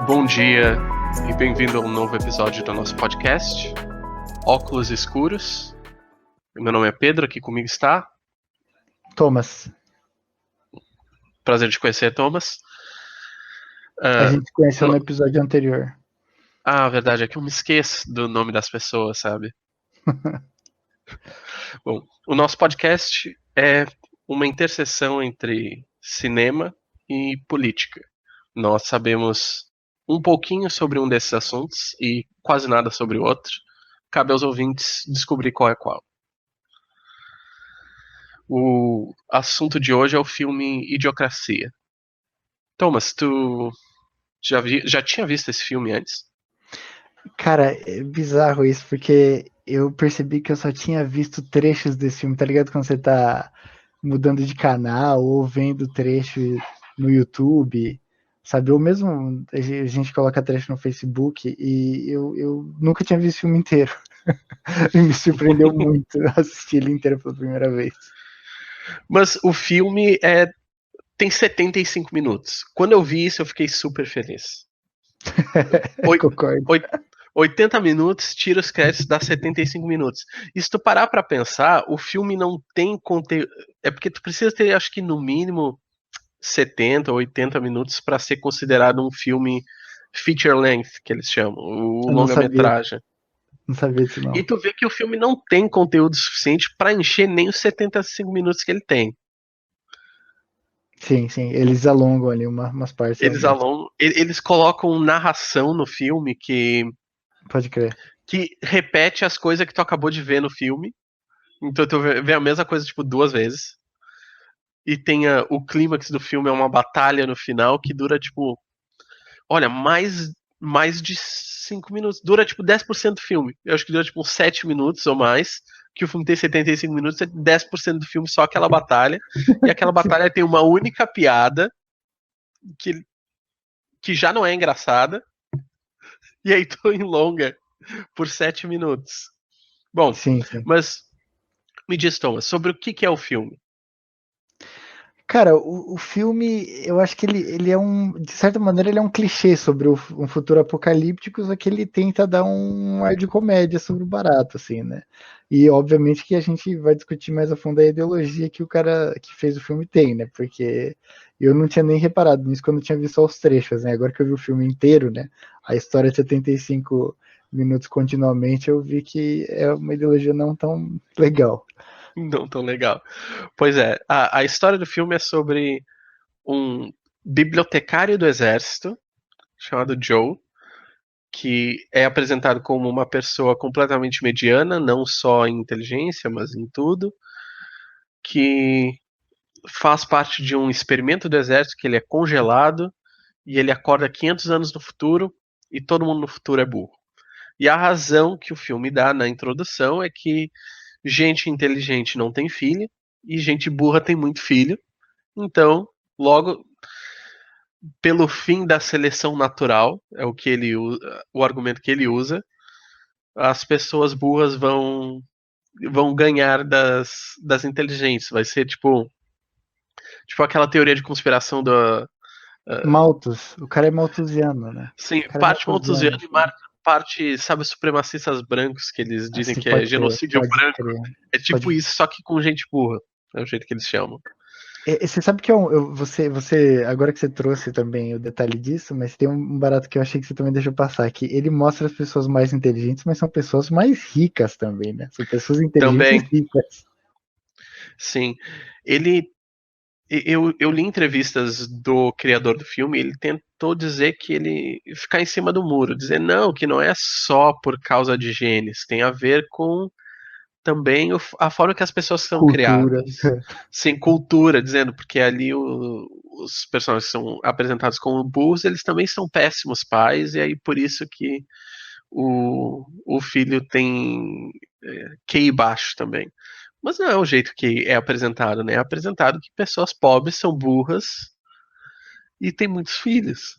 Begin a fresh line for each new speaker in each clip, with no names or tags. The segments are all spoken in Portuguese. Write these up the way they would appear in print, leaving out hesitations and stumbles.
Bom dia e bem-vindo a um novo episódio do nosso podcast, Óculos Escuros. Meu nome é Pedro, aqui comigo está...
Thomas.
Prazer de conhecer, Thomas.
A gente conheceu no episódio anterior.
A verdade é que eu me esqueço do nome das pessoas, sabe? Bom, o nosso podcast é uma interseção entre cinema e política. Nós sabemos um pouquinho sobre um desses assuntos e quase nada sobre o outro. Cabe aos ouvintes descobrir qual é qual. O assunto de hoje é o filme Idiocracia. Thomas, tu já tinha visto esse filme antes?
Cara, é bizarro isso, porque eu percebi que eu só tinha visto trechos desse filme, tá ligado? Quando você tá mudando de canal ou vendo trecho no YouTube, sabe? Ou mesmo a gente coloca trecho no Facebook e eu nunca tinha visto o filme inteiro. E me surpreendeu muito assistir ele inteiro pela primeira vez.
Mas o filme tem 75 minutos. Quando eu vi isso, eu fiquei super feliz.
Concordo.
80 minutos, tira os créditos, dá 75 minutos. E se tu parar pra pensar, o filme não tem conteúdo. É porque tu precisa ter, acho que no mínimo, 70 ou 80 minutos pra ser considerado um filme feature length, que eles chamam, o
Eu não
longa-metragem.
Não sabia disso, não.
E tu vê que o filme não tem conteúdo suficiente pra encher nem os 75 minutos que ele tem.
Sim, eles alongam ali umas partes.
Eles colocam narração no filme
Pode crer.
que repete as coisas que tu acabou de ver no filme. Então tu vê a mesma coisa, tipo, 2 vezes. E tem o clímax do filme, é uma batalha no final que dura, tipo... Olha, mais de 5 minutos. Dura, tipo, 10% do filme. Eu acho que dura, tipo, uns 7 minutos ou mais. Que o filme tem 75 minutos, é 10% do filme só aquela batalha. E aquela batalha tem uma única piada que já não é engraçada. E aí tu enlonga por 7 minutos. Bom,
Sim.
mas me diz, Thomas, sobre o que é o filme?
Cara, o filme, eu acho que ele é de certa maneira, ele é um clichê sobre um futuro apocalíptico, só que ele tenta dar um ar de comédia sobre o barato, assim, né? E obviamente que a gente vai discutir mais a fundo a ideologia que o cara que fez o filme tem, né? Porque eu não tinha nem reparado nisso quando eu tinha visto só os trechos, né? Agora que eu vi o filme inteiro, né? A história de 75 minutos continuamente, eu vi que é uma ideologia não tão legal.
Não tão legal. Pois é, a história do filme é sobre um bibliotecário do exército chamado Joe, que é apresentado como uma pessoa completamente mediana, não só em inteligência, mas em tudo, que faz parte de um experimento do exército que ele é congelado e ele acorda 500 anos no futuro e todo mundo no futuro é burro. E a razão que o filme dá na introdução é que gente inteligente não tem filho e gente burra tem muito filho. Então, logo, pelo fim da seleção natural, é o que ele o argumento que ele usa, as pessoas burras vão ganhar das inteligentes. Vai ser tipo aquela teoria de conspiração da
Malthus, o cara é malthusiano, né?
sim,
O cara é
parte malthusiana
malthusiano.
e parte, sabe, supremacistas brancos que eles dizem
Assim,
que é
pode crer,
genocídio branco. É tipo
pode.
isso, só que com gente burra. É o jeito que eles chamam.
Você sabe que agora que você trouxe também o detalhe disso, mas tem um barato que eu achei que você também deixou passar, que ele mostra as pessoas mais inteligentes, mas são pessoas mais ricas também, né? São pessoas inteligentes
Também,
e ricas.
sim. Ele eu li entrevistas do criador do filme, ele tentou dizer que ele ficar em cima do muro, dizer não, que não é só por causa de genes, tem a ver com também a forma que as pessoas são
Cultura.
criadas, sem cultura, dizendo porque ali os personagens que são apresentados como burros, eles também são péssimos pais e aí por isso que o filho tem QI baixo também. Mas não é o jeito que é apresentado, né? É apresentado que pessoas pobres são burras e têm muitos filhos.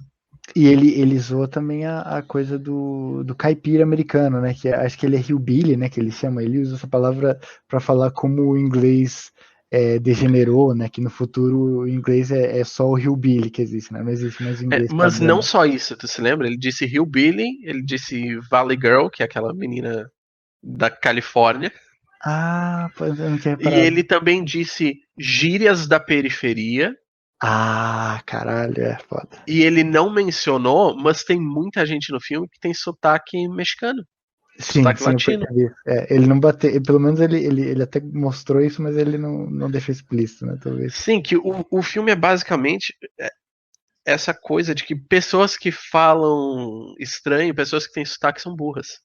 E ele zoa também a coisa do caipira americano, né? Que acho que ele é hillbilly, né? Que ele chama, ele usa essa palavra para falar como o inglês degenerou, né? Que no futuro o inglês é só o hillbilly que existe, né? Não existe mais o inglês
Mas não
padrão.
só isso, tu se lembra? Ele disse Hillbilly, ele disse Valley Girl, que é aquela menina da Califórnia,
Ah, pô, eu não tinha
e
reparado.
ele também disse gírias da periferia,
Ah, caralho, é foda.
e ele não mencionou, mas tem muita gente no filme que tem sotaque mexicano,
Sim,
sotaque
sim, eu
latino.
percebi. Ele não bateu, pelo menos ele até mostrou isso, mas ele não deixou explícito, né? Talvez.
Sim, que o filme é basicamente essa coisa de que pessoas que falam estranho, pessoas que têm sotaque são burras.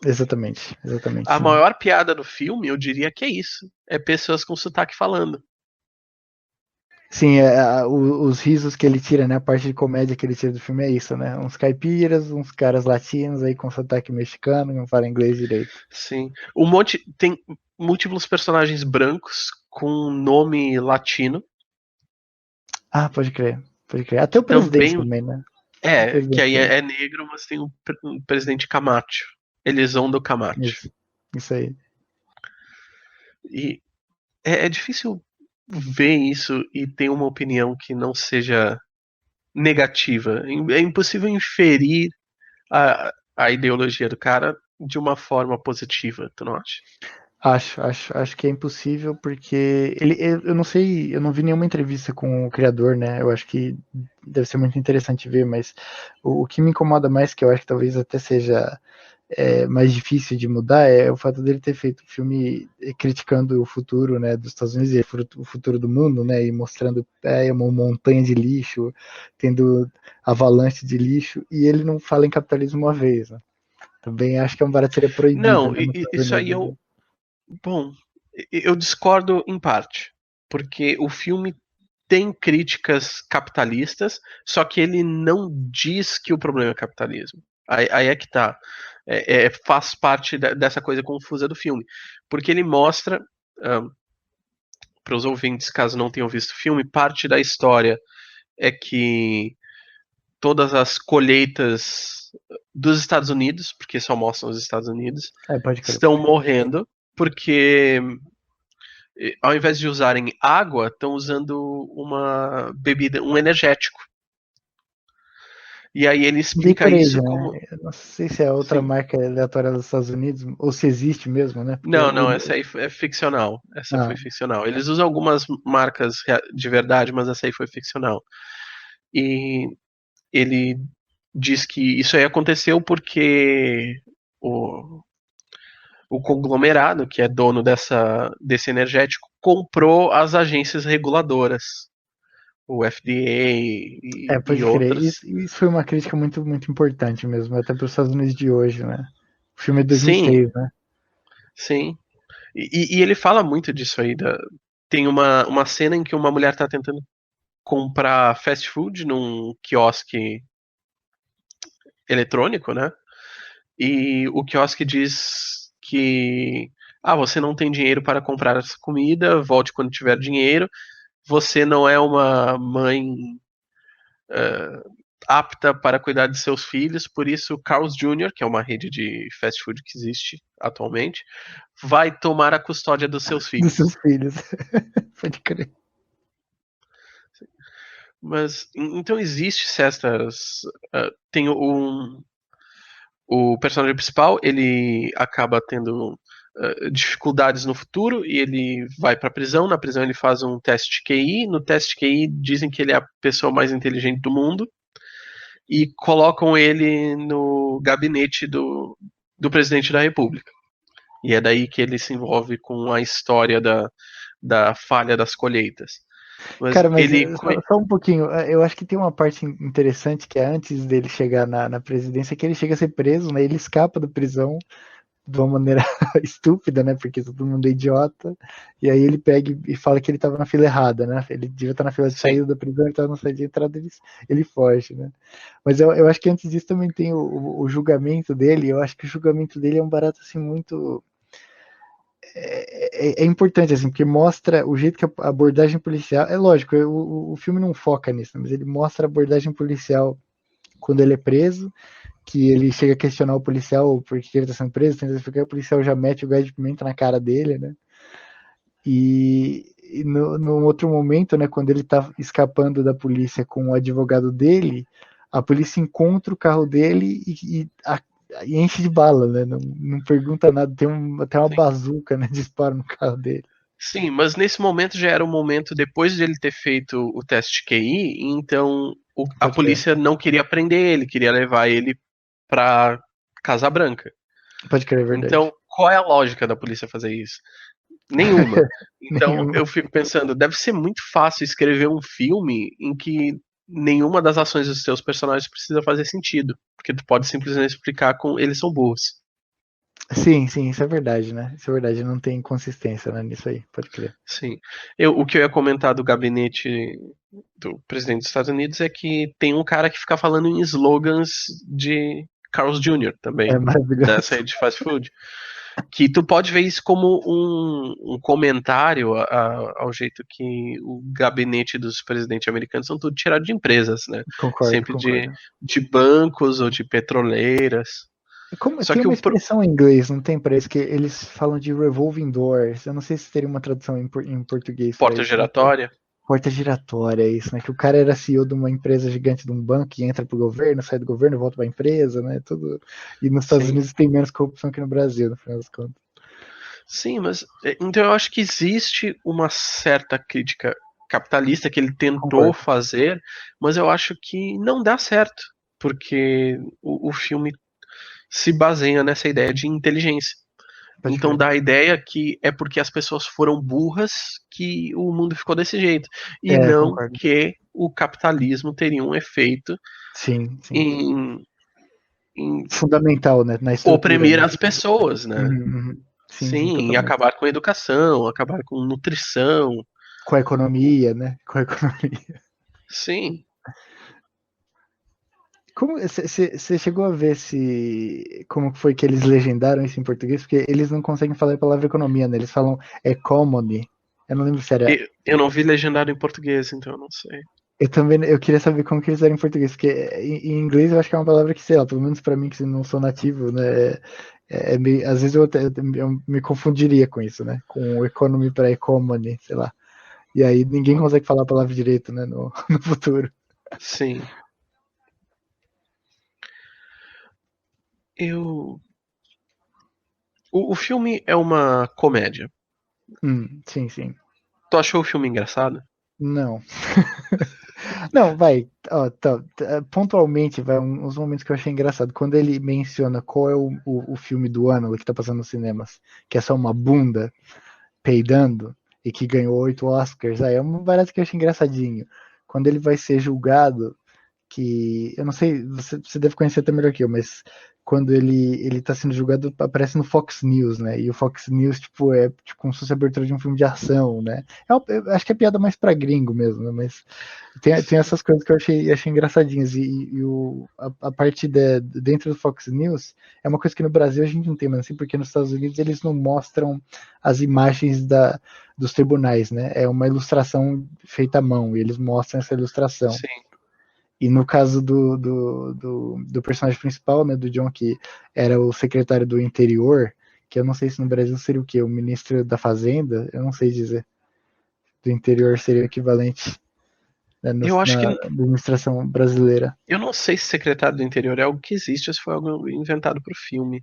Exatamente, exatamente,
A
sim.
maior piada do filme, eu diria que é isso. É pessoas com sotaque falando.
Sim, os risos que ele tira, né? A parte de comédia que ele tira do filme é isso, né? Uns caipiras, uns caras latinos aí com sotaque mexicano, que não falam inglês direito.
Sim. Um monte. Tem múltiplos personagens brancos com nome latino,
Ah, pode crer, pode crer. Até
que
o presidente
também
também, né? O
que
presidente
aí
também.
é negro, mas tem um presidente Camacho. Elizondo Camacho.
Isso aí.
E é difícil ver isso e ter uma opinião que não seja negativa. É impossível inferir a ideologia do cara de uma forma positiva, tu não acha?
Acho que é impossível porque eu não sei, eu não vi nenhuma entrevista com o criador, né? Eu acho que deve ser muito interessante ver, mas o que me incomoda mais, que eu acho que talvez até seja mais difícil de mudar, é o fato dele ter feito um filme criticando o futuro, né, dos Estados Unidos e o futuro do mundo, né, e mostrando uma montanha de lixo, tendo avalanche de lixo, e ele não fala em capitalismo uma vez, né? Também acho que é um barato seria proibido,
Não,
né, nos Estados
isso aí
Unidos. Né?
eu. Bom, eu discordo em parte. Porque o filme tem críticas capitalistas, só que ele não diz que o problema é capitalismo. Aí é que tá. Faz parte dessa coisa confusa do filme. Porque ele mostra, para os ouvintes, caso não tenham visto o filme, parte da história é que todas as colheitas dos Estados Unidos, porque só mostram os Estados Unidos,
Pode crer,
estão
pode crer.
morrendo porque ao invés de usarem água, estão usando uma bebida, um energético. E aí ele explica
Gatorade,
isso
né?
como.
Eu não sei se é outra
Sim.
marca aleatória dos Estados Unidos, ou se existe mesmo, né? Porque
Não, não, essa aí é ficcional. Essa foi
ah,
ficcional. Eles usam algumas marcas de verdade, mas essa aí foi ficcional. E ele diz que isso aí aconteceu porque o, o conglomerado, que é dono desse energético, comprou as agências reguladoras, o FDA e
pode crer.
outras.
Isso foi uma crítica muito, muito importante mesmo, até para os Estados Unidos de hoje, né? O filme é de
Sim,
2006, né?
sim. E ele fala muito disso aí. Tem uma cena em que uma mulher tá tentando comprar fast food num quiosque eletrônico, né? E o quiosque diz que você não tem dinheiro para comprar essa comida, volte quando tiver dinheiro. Você não é uma mãe apta para cuidar de seus filhos, por isso Carl's Jr., que é uma rede de fast food que existe atualmente, vai tomar a custódia dos seus
Dos seus
filhos.
filhos. Pode crer.
Mas então existe cestas. Tem o personagem principal, ele acaba tendo dificuldades no futuro e ele vai pra prisão. Na prisão ele faz um teste de QI. No teste de QI dizem que ele é a pessoa mais inteligente do mundo e colocam ele no gabinete do presidente da República. E é daí que ele se envolve com a história da falha das colheitas. Mas
Cara, mas
ele.
só um pouquinho. Eu acho que tem uma parte interessante que é antes dele chegar na presidência, que ele chega a ser preso, né? Ele escapa da prisão de uma maneira estúpida, né? Porque todo mundo é idiota. E aí ele pega e fala que ele estava na fila errada, né? Ele devia estar na fila de
Sim.
saída da prisão, ele estava na fila de entrada, ele foge, né? Mas eu acho que antes disso também tem o julgamento dele. Eu acho que o julgamento dele é um barato assim muito importante, assim, porque mostra o jeito que a abordagem policial. É lógico, o filme não foca nisso, mas ele mostra a abordagem policial quando ele é preso, que ele chega a questionar o policial por que ele está sendo preso, tenta explicar, o policial já mete o gás de pimenta na cara dele, né? E no outro momento, né, quando ele tá escapando da polícia com o advogado dele, a polícia encontra o carro dele e enche de bala, né? Não pergunta nada, tem até uma
Sim.
bazuca, né? Dispara no carro dele.
Sim, mas nesse momento já era o momento depois de ele ter feito o teste de QI, então a
Pode crer.
polícia não queria prender ele, queria levar ele pra Casa Branca.
Pode crer, é
Então,
verdade.
qual é a lógica da polícia fazer isso? Nenhuma. Então,
Nenhuma.
eu fico pensando, deve ser muito fácil escrever um filme em que nenhuma das ações dos seus personagens precisa fazer sentido, porque tu pode simplesmente explicar com eles são burros.
Sim, sim, isso é verdade, né? Isso é verdade, não tem consistência, né, nisso aí, pode crer.
Sim. O que eu ia comentar do gabinete do presidente dos Estados Unidos é que tem um cara que fica falando em slogans de Carl's Jr.
É
também, dessa
maravilhoso.
rede de fast food. Que tu pode ver isso como um comentário ao jeito que o gabinete dos presidentes americanos são tudo tirado de empresas, né?
Concordo,
Sempre
concordo.
de bancos ou de petroleiras.
Como,
Só
tem
que
uma expressão em inglês, não tem para isso, que eles falam de revolving doors. Eu não sei se teria uma tradução em português para
porta
isso. Como que é?
giratória,
Porta giratória, é isso, né? Que o cara era CEO de uma empresa gigante de um banco e entra pro governo, sai do governo, volta pra empresa, né? Tudo. E nos Estados
sim.
Unidos tem menos corrupção que no Brasil, no final das contas.
Sim, mas então eu acho que existe uma certa crítica capitalista que ele tentou
Concordo.
fazer, mas eu acho que não dá certo, porque o filme se baseia nessa ideia de inteligência.
Pode
Então
crer.
dá a ideia que é porque as pessoas foram burras que o mundo ficou desse jeito. E
É,
não
concordo.
que o capitalismo teria um efeito
Sim, sim.
em, em
Fundamental, né? Na estrutura,
oprimir
né?
as pessoas, né?
Uhum, uhum. Sim, sim,
Sim, em
totalmente.
acabar com a educação, acabar com nutrição.
Com a economia, né? Com a economia.
Sim.
Como você chegou a ver se como foi que eles legendaram isso em português? Porque eles não conseguem falar a palavra economia, né? Eles falam economy. Eu não lembro se era.
Eu não vi legendado em português, então eu não sei.
Eu também eu queria saber como que eles eram em português, porque em inglês eu acho que é uma palavra que, sei lá, pelo menos pra mim que não sou nativo, né? Às vezes eu me confundiria com isso, né? Com economy para economy, sei lá. E aí ninguém consegue falar a palavra direito, né? No, no futuro.
Sim. Eu. O filme é uma comédia.
Sim, sim.
Tu achou o filme engraçado?
Não. Não, vai. Ó, pontualmente, vai uns momentos que eu achei engraçado. Quando ele menciona qual é o filme do ano que tá passando nos cinemas, que é só uma bunda peidando e que ganhou 8 Oscars, aí é um barato que eu achei engraçadinho. Quando ele vai ser julgado, que eu não sei, você deve conhecer até melhor que eu, mas quando ele tá sendo julgado, aparece no Fox News, né? E o Fox News, tipo, é tipo, como se fosse a abertura de um filme de ação, né? Eu acho que é piada mais pra gringo mesmo, né? Mas tem
Sim.
essas coisas que eu achei engraçadinhas. A parte dentro do Fox News é uma coisa que no Brasil a gente não tem, mas assim, porque nos Estados Unidos eles não mostram as imagens dos tribunais, né? É uma ilustração feita à mão, e eles mostram essa ilustração.
Sim.
E no caso do personagem principal, né, do John, que era o secretário do interior, que eu não sei se no Brasil seria o quê? O ministro da Fazenda? Eu não sei dizer. Do interior seria o equivalente, né,
Eu acho que.
na administração brasileira.
Eu não sei se secretário do interior é algo que existe ou se foi algo inventado pro filme.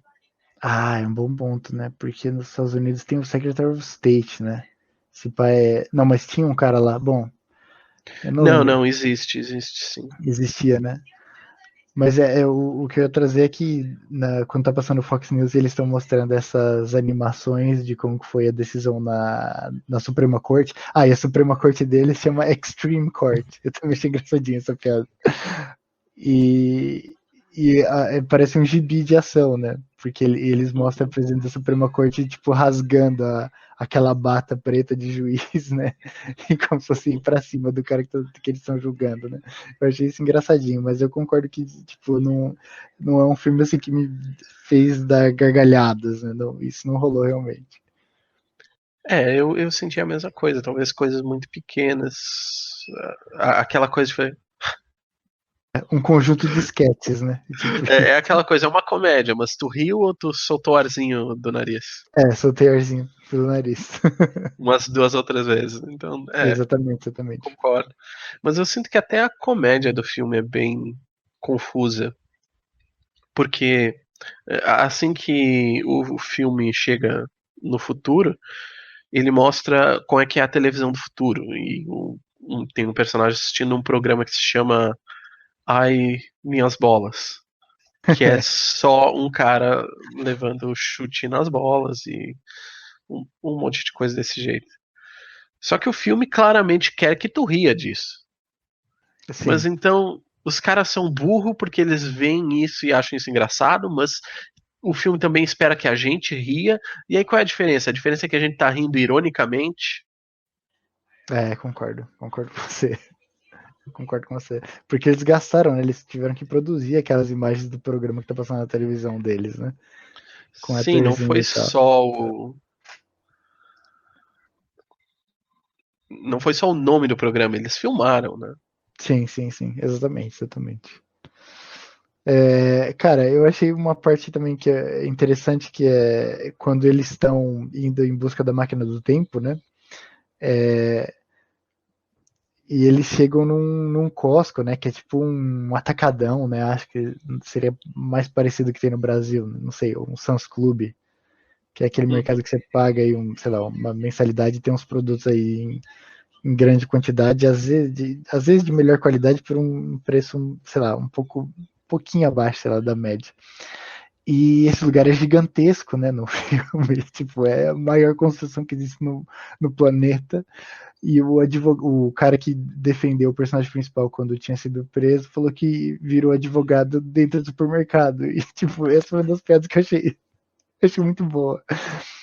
Ah, é um bom ponto, né? Porque nos Estados Unidos tem o Secretary of State, né? Esse pai é... Não, mas tinha um cara lá. Bom, eu não
Não,
lembro.
não, existe sim.
Existia, né? Mas o que eu ia trazer é que quando tá passando o Fox News, eles estão mostrando essas animações de como que foi a decisão na Suprema Corte. Ah, e a Suprema Corte deles chama Extreme Court. Eu também achei engraçadinha essa piada. E, parece um gibi de ação, né? Porque eles mostram a
Uhum.
presidente da Suprema Corte, tipo, rasgando aquela bata preta de juiz, né? E como se fosse ir pra cima do cara que eles estão julgando, né? Eu achei isso engraçadinho, mas eu concordo que, tipo, não é um filme assim que me fez dar gargalhadas, né? Não, isso não rolou realmente.
Eu senti a mesma coisa, talvez coisas muito pequenas. Aquela coisa foi.
Um conjunto de sketches, né? Tipo,
É aquela coisa, é uma comédia, mas tu riu ou tu soltou o arzinho do nariz?
soltei arzinho pelo nariz.
Umas duas outras vezes. Então,
Exatamente, exatamente.
concordo. Mas eu sinto que até a comédia do filme é bem confusa. Porque assim que o filme chega no futuro, ele mostra como é que é a televisão do futuro. E tem um personagem assistindo um programa que se chama Ai, Minhas Bolas. Que é só um cara levando chute nas bolas e um monte de coisa desse jeito. Só que o filme claramente quer que tu ria disso. Mas
Sim.
então, os caras são burros porque eles veem isso e acham isso engraçado, mas o filme também espera que a gente ria. E aí qual é a diferença? A diferença é que a gente tá rindo ironicamente.
Concordo. Concordo com você. Concordo com você. Porque eles gastaram, né? Eles tiveram que produzir aquelas imagens do programa que tá passando na televisão deles, né? Com
Sim, não
atorzinho
foi
e tal.
só o. Não foi só o nome do programa, eles filmaram, né?
Sim, sim, sim. Exatamente, exatamente. Cara, eu achei uma parte também que é interessante, que é quando eles estão indo em busca da máquina do tempo, né? É, e eles chegam num Costco, né? Que é tipo um atacadão, né? Acho que seria mais parecido que tem no Brasil, não sei, um Sam's Club, que é aquele mercado que você paga aí, sei lá, uma mensalidade e tem uns produtos aí em grande quantidade, às vezes de melhor qualidade por um preço, sei lá, pouquinho abaixo, sei lá, da média. E esse lugar é gigantesco, né, no filme, tipo, é a maior construção que existe no planeta. E o cara que defendeu o personagem principal quando tinha sido preso falou que virou advogado dentro do supermercado. E, tipo, essa foi uma das piadas que eu achei muito boa.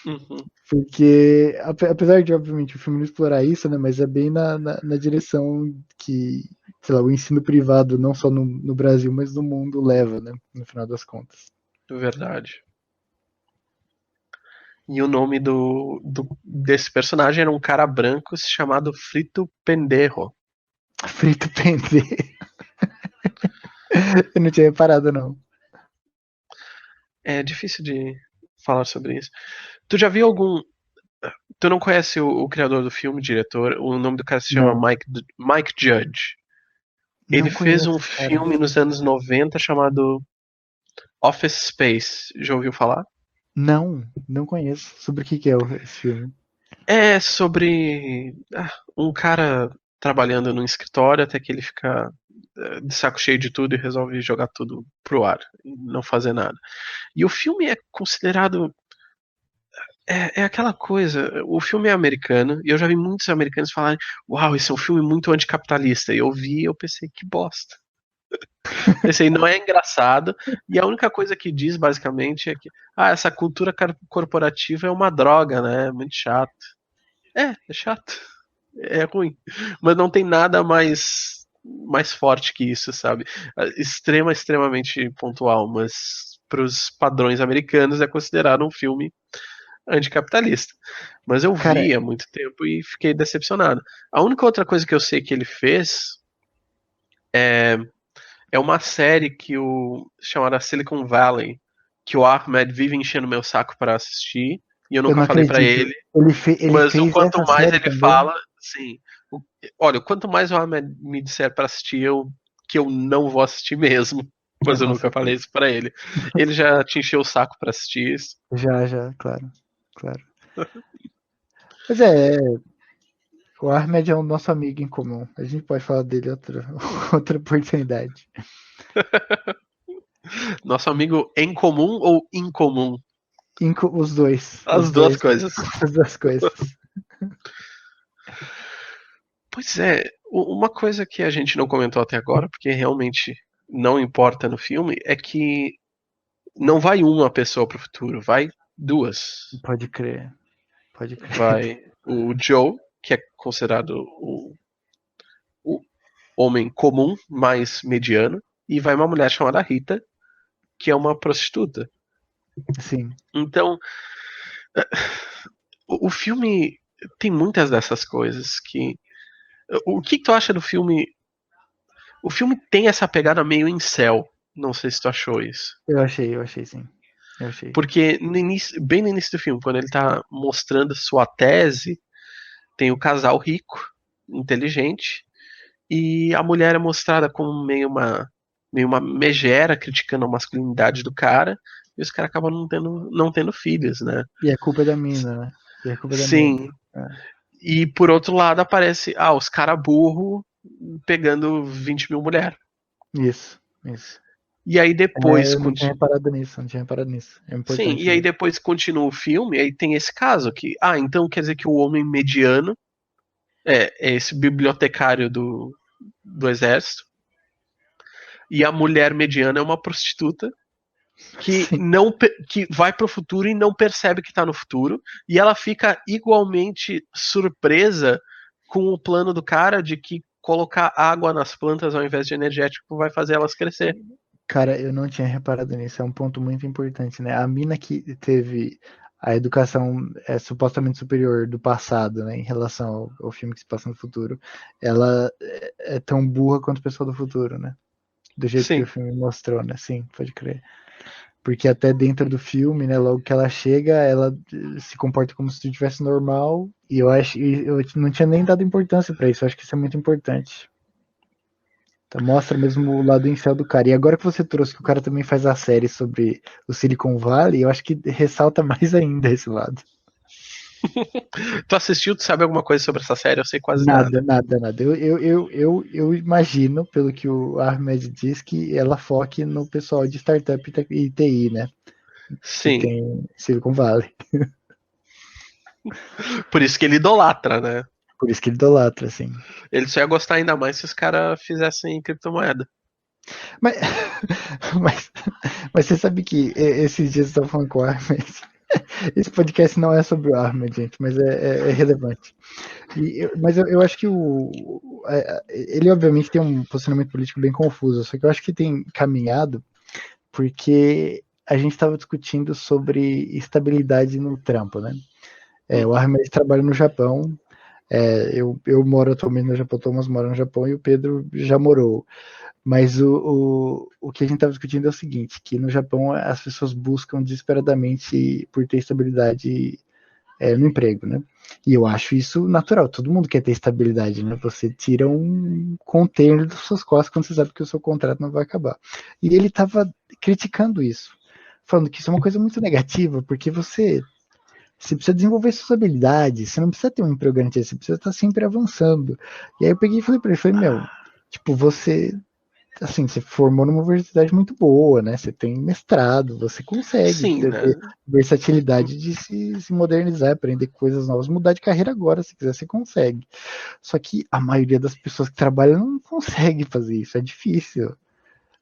Uhum.
Porque, apesar de, obviamente, o filme não explorar isso, né, mas é bem na direção que, sei lá, o ensino privado, não só no Brasil, mas no mundo leva, né, no final das contas.
Verdade. E o nome desse personagem era um cara branco chamado Frito Pendejo.
Frito Pender. Eu não tinha reparado, não.
É difícil de falar sobre isso. Tu já viu algum. Tu não conhece o criador do filme, diretor? O nome do cara se chama
Não,
Mike Judge. Ele
não
fez um
conheço, cara.
filme nos anos 90 chamado Office Space. Já ouviu falar?
Não conheço. Sobre o que é esse filme?
É sobre um cara trabalhando num escritório até que ele fica de saco cheio de tudo e resolve jogar tudo pro ar e não fazer nada. E o filme é considerado. É aquela coisa. O filme é americano e eu já vi muitos americanos falarem: Uau, esse é um filme muito anticapitalista. E eu vi e eu pensei: Que bosta. Pensei, não é engraçado. E a única coisa que diz basicamente é que essa cultura corporativa é uma droga, né? É muito chato. É chato. É ruim. Mas não tem nada mais forte que isso, sabe? Extremamente pontual, mas para os padrões americanos é considerado um filme anticapitalista. Mas eu
Cara,
vi há muito tempo e fiquei decepcionado. A única outra coisa que eu sei que ele fez é uma série chamada Silicon Valley, que o Ahmed vive enchendo meu saco para assistir e eu
eu
nunca
não
falei para
acredito.
ele.
Ele
Mas o
fez
quanto
essa
mais
série
ele
também?
fala, sim. o- Olha, quanto mais o Ahmed me disser para assistir, que eu não vou assistir mesmo. Mas eu
Com
nunca falei
certeza.
isso para ele. Ele já te encheu o saco para assistir isso.
Já, claro, claro. Mas o Ahmed é o nosso amigo em comum. A gente pode falar dele outra, outra oportunidade.
Nosso amigo em comum ou incomum?
Os dois,
As duas coisas.
as duas coisas.
Pois é, uma coisa que a gente não comentou até agora, porque realmente não importa no filme, é que não vai uma pessoa pro futuro, vai duas.
Pode crer, pode crer.
Vai o Joe, que é considerado o homem comum, mais mediano, e vai uma mulher chamada Rita, que é uma prostituta.
Sim.
Então, o filme tem muitas dessas coisas que. O que tu acha do filme? O filme tem essa pegada meio incel. Não sei se tu achou isso.
Eu achei sim. Eu achei.
Porque no início, bem no início do filme, quando ele tá mostrando sua tese, tem o casal rico, inteligente, e a mulher é mostrada como meio uma megera, criticando a masculinidade do cara, e os caras acabam não tendo filhos, né?
E a culpa é da mina, né? E a culpa é da mina.
Sim. E por outro lado aparece, os caras burro pegando 20 mil mulheres.
Isso.
E aí depois.
Eu não tinha reparado nisso. É
Sim,
importante
e aí
ver.
depois continua o filme, aí tem esse caso que, então quer dizer que o homem mediano é esse bibliotecário do exército, e a mulher mediana é uma prostituta que
Sim.
não que vai pro futuro e não percebe que tá no futuro, e ela fica igualmente surpresa com o plano do cara de que colocar água nas plantas ao invés de energético vai fazer elas crescer.
Cara, eu não tinha reparado nisso. É um ponto muito importante, né? A mina que teve a educação supostamente superior do passado, né, em relação ao filme que se passa no futuro, ela é tão burra quanto a pessoa do futuro, né? Do jeito que o
Sim.
filme mostrou, né? Sim, pode crer. Porque até dentro do filme, né, logo que ela chega, ela se comporta como se estivesse normal, e eu não tinha nem dado importância pra isso. Eu acho que isso é muito importante. Então, mostra mesmo o lado incel do cara. E agora que você trouxe que o cara também faz a série sobre o Silicon Valley, eu acho que ressalta mais ainda esse lado.
Tu assistiu, tu sabe alguma coisa sobre essa série? Eu sei quase
Nada,
nada.
nada, nada. Eu imagino, pelo que o Ahmed diz, que ela foque no pessoal de startup e TI, né? Que
Sim.
tem Silicon Valley.
Por isso que ele idolatra, né?
Por isso que ele idolatra, assim.
Ele só ia gostar ainda mais se os caras fizessem criptomoeda.
Mas, mas, mas você sabe que esses dias eu estava falando com o Ahmed. Esse podcast não é sobre o Ahmed, gente, mas é relevante. Mas eu acho que ele obviamente tem um posicionamento político bem confuso, só que eu acho que tem caminhado porque a gente estava discutindo sobre estabilidade no trampo, né? O Ahmed trabalha no Japão, eu moro atualmente no Japão, o Thomas mora no Japão e o Pedro já morou. Mas o que a gente estava discutindo é o seguinte, que no Japão as pessoas buscam desesperadamente por ter estabilidade no emprego, né? E eu acho isso natural, todo mundo quer ter estabilidade, né? Você tira um container das suas costas quando você sabe que o seu contrato não vai acabar. E ele estava criticando isso, falando que isso é uma coisa muito negativa, porque você precisa desenvolver suas habilidades, você não precisa ter um emprego garantido, você precisa estar sempre avançando. E aí eu peguei e falei para ele, meu, tipo, você assim, você formou numa universidade muito boa, né? Você tem mestrado, você consegue
Sim,
ter
né?
versatilidade de se modernizar, aprender coisas novas, mudar de carreira agora, se quiser, você consegue. Só que a maioria das pessoas que trabalham não consegue fazer isso, é difícil.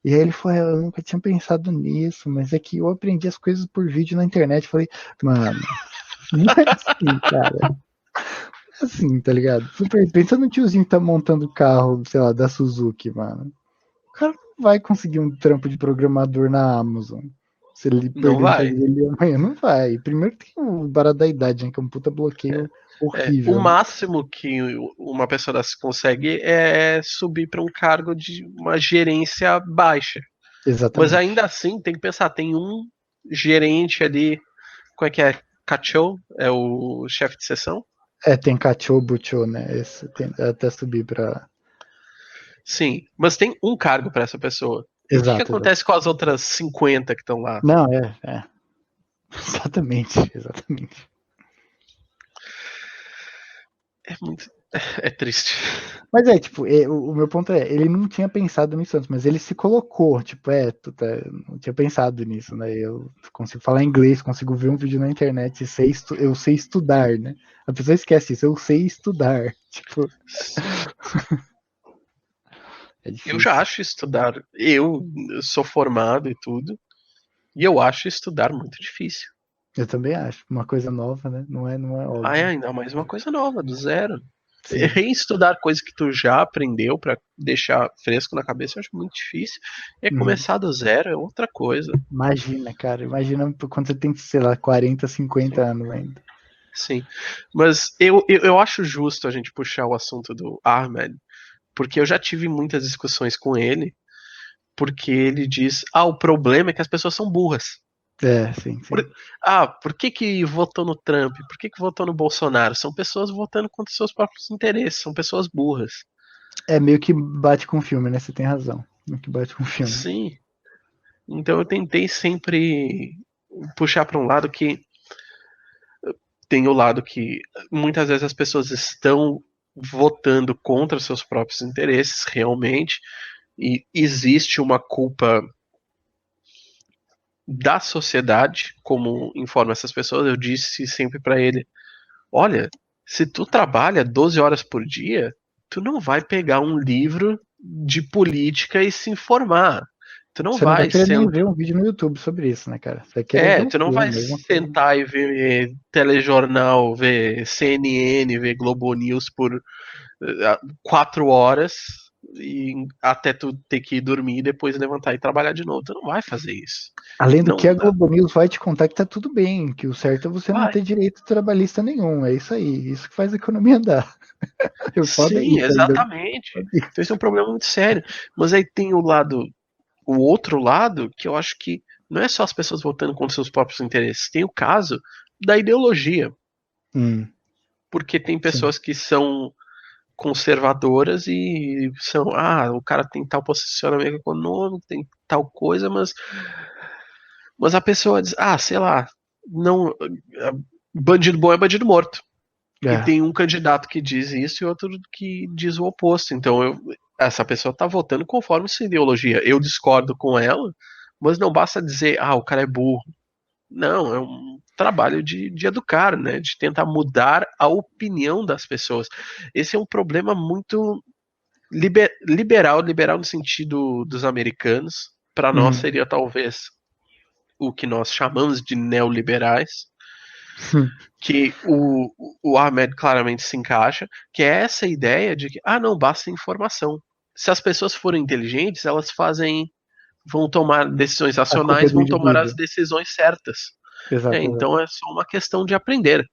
E aí ele falou, eu nunca tinha pensado nisso, mas é que eu aprendi as coisas por vídeo na internet. Eu falei, mano, não é assim, cara. É assim, tá ligado? Pensa no tiozinho que tá montando o carro, sei lá, da Suzuki, mano. O cara não vai conseguir um trampo de programador na Amazon. Se ele
Não
perder o emprego
vai.
dele amanhã, não vai. Primeiro tem o barato da idade, né, que é um puta bloqueio
O
horrível.
máximo que uma pessoa dessa consegue é subir para um cargo de uma gerência baixa. Mas
Exatamente.
ainda assim, tem que pensar, tem um gerente ali, como é que é? Cachou? É o chefe de seção?
Tem Cachô, Butchô, né? Esse tem até subir pra.
Sim, mas tem um cargo para essa pessoa. E o que
Exato, exato.
acontece com as outras 50 que estão lá?
Não, Exatamente, exatamente.
É muito. É triste.
Mas tipo, o meu ponto ele não tinha pensado nisso antes, mas ele se colocou, tipo, não tinha pensado nisso, né? Eu consigo falar inglês, consigo ver um vídeo na internet, eu sei estudar, né? A pessoa esquece isso, eu sei estudar. Tipo, é
Eu já
difícil.
acho estudar. Eu sou formado e tudo. E eu acho estudar muito difícil.
Eu também acho. Uma coisa nova, né? Não é
É
óbvio.
ainda mais uma coisa nova, do zero.
Sim.
Reestudar coisas que tu já aprendeu pra deixar fresco na cabeça eu acho muito difícil. E
Uhum.
começar do zero é outra coisa.
Imagina, cara. Imagina quando você tem, sei lá, 40, 50 anos ainda.
Sim. Mas eu acho justo a gente puxar o assunto do Ahmed, Porque eu já tive muitas discussões com ele, porque ele diz, o problema é que as pessoas são burras.
Sim, sim.
Por que votou no Trump? Por que votou no Bolsonaro? São pessoas votando contra seus próprios interesses, são pessoas burras.
É meio que bate com o filme, né? Você tem razão. Meio que bate com o filme.
Sim. Então eu tentei sempre puxar para um lado que tem o lado que muitas vezes as pessoas estão votando contra seus próprios interesses, realmente, e existe uma culpa da sociedade, como informa essas pessoas. Eu disse sempre para ele: olha, se tu trabalha 12 horas por dia, tu não vai pegar um livro de política e se informar. Tu não
Você não vai
vai
querer nem
sentar.
ver um vídeo no YouTube sobre isso, né, cara? Você vai querer ver um
Tu não vai
filme, alguma coisa.
sentar e ver telejornal, ver CNN, ver Globo News por 4 horas e até tu ter que ir dormir e depois levantar e trabalhar de novo. Tu não vai fazer isso.
Além do que
Não
a
dá.
Globo News vai te contar que tá tudo bem, que o certo é você não
Vai.
ter direito trabalhista nenhum. É isso aí. Isso que faz a economia andar. O foda é
Sim,
isso ainda.
exatamente. Então esse é um problema muito sério. Mas aí tem o outro lado, que eu acho que não é só as pessoas votando contra seus próprios interesses. Tem o caso da ideologia.
Hum,
Porque tem
sim.
pessoas que são conservadoras e são, o cara tem tal posicionamento econômico, tem tal coisa, mas a pessoa diz, sei lá, não, bandido bom é bandido morto. E
É.
tem um candidato que diz isso e outro que diz o oposto. Então essa pessoa está votando conforme sua ideologia. Eu discordo com ela, mas não basta dizer, o cara é burro. Não, é um trabalho de educar, né? De tentar mudar a opinião das pessoas. Esse é um problema muito liberal no sentido dos americanos. Para nós
Uhum.
seria talvez o que nós chamamos de neoliberais, que o Ahmed claramente se encaixa, que é essa ideia de que, não, basta informação. Se as pessoas forem inteligentes, elas vão tomar decisões
A culpa é
racionais,
do
vão tomar as
indivíduo.
decisões certas.
Exato, exato.
Então é só uma questão de aprender.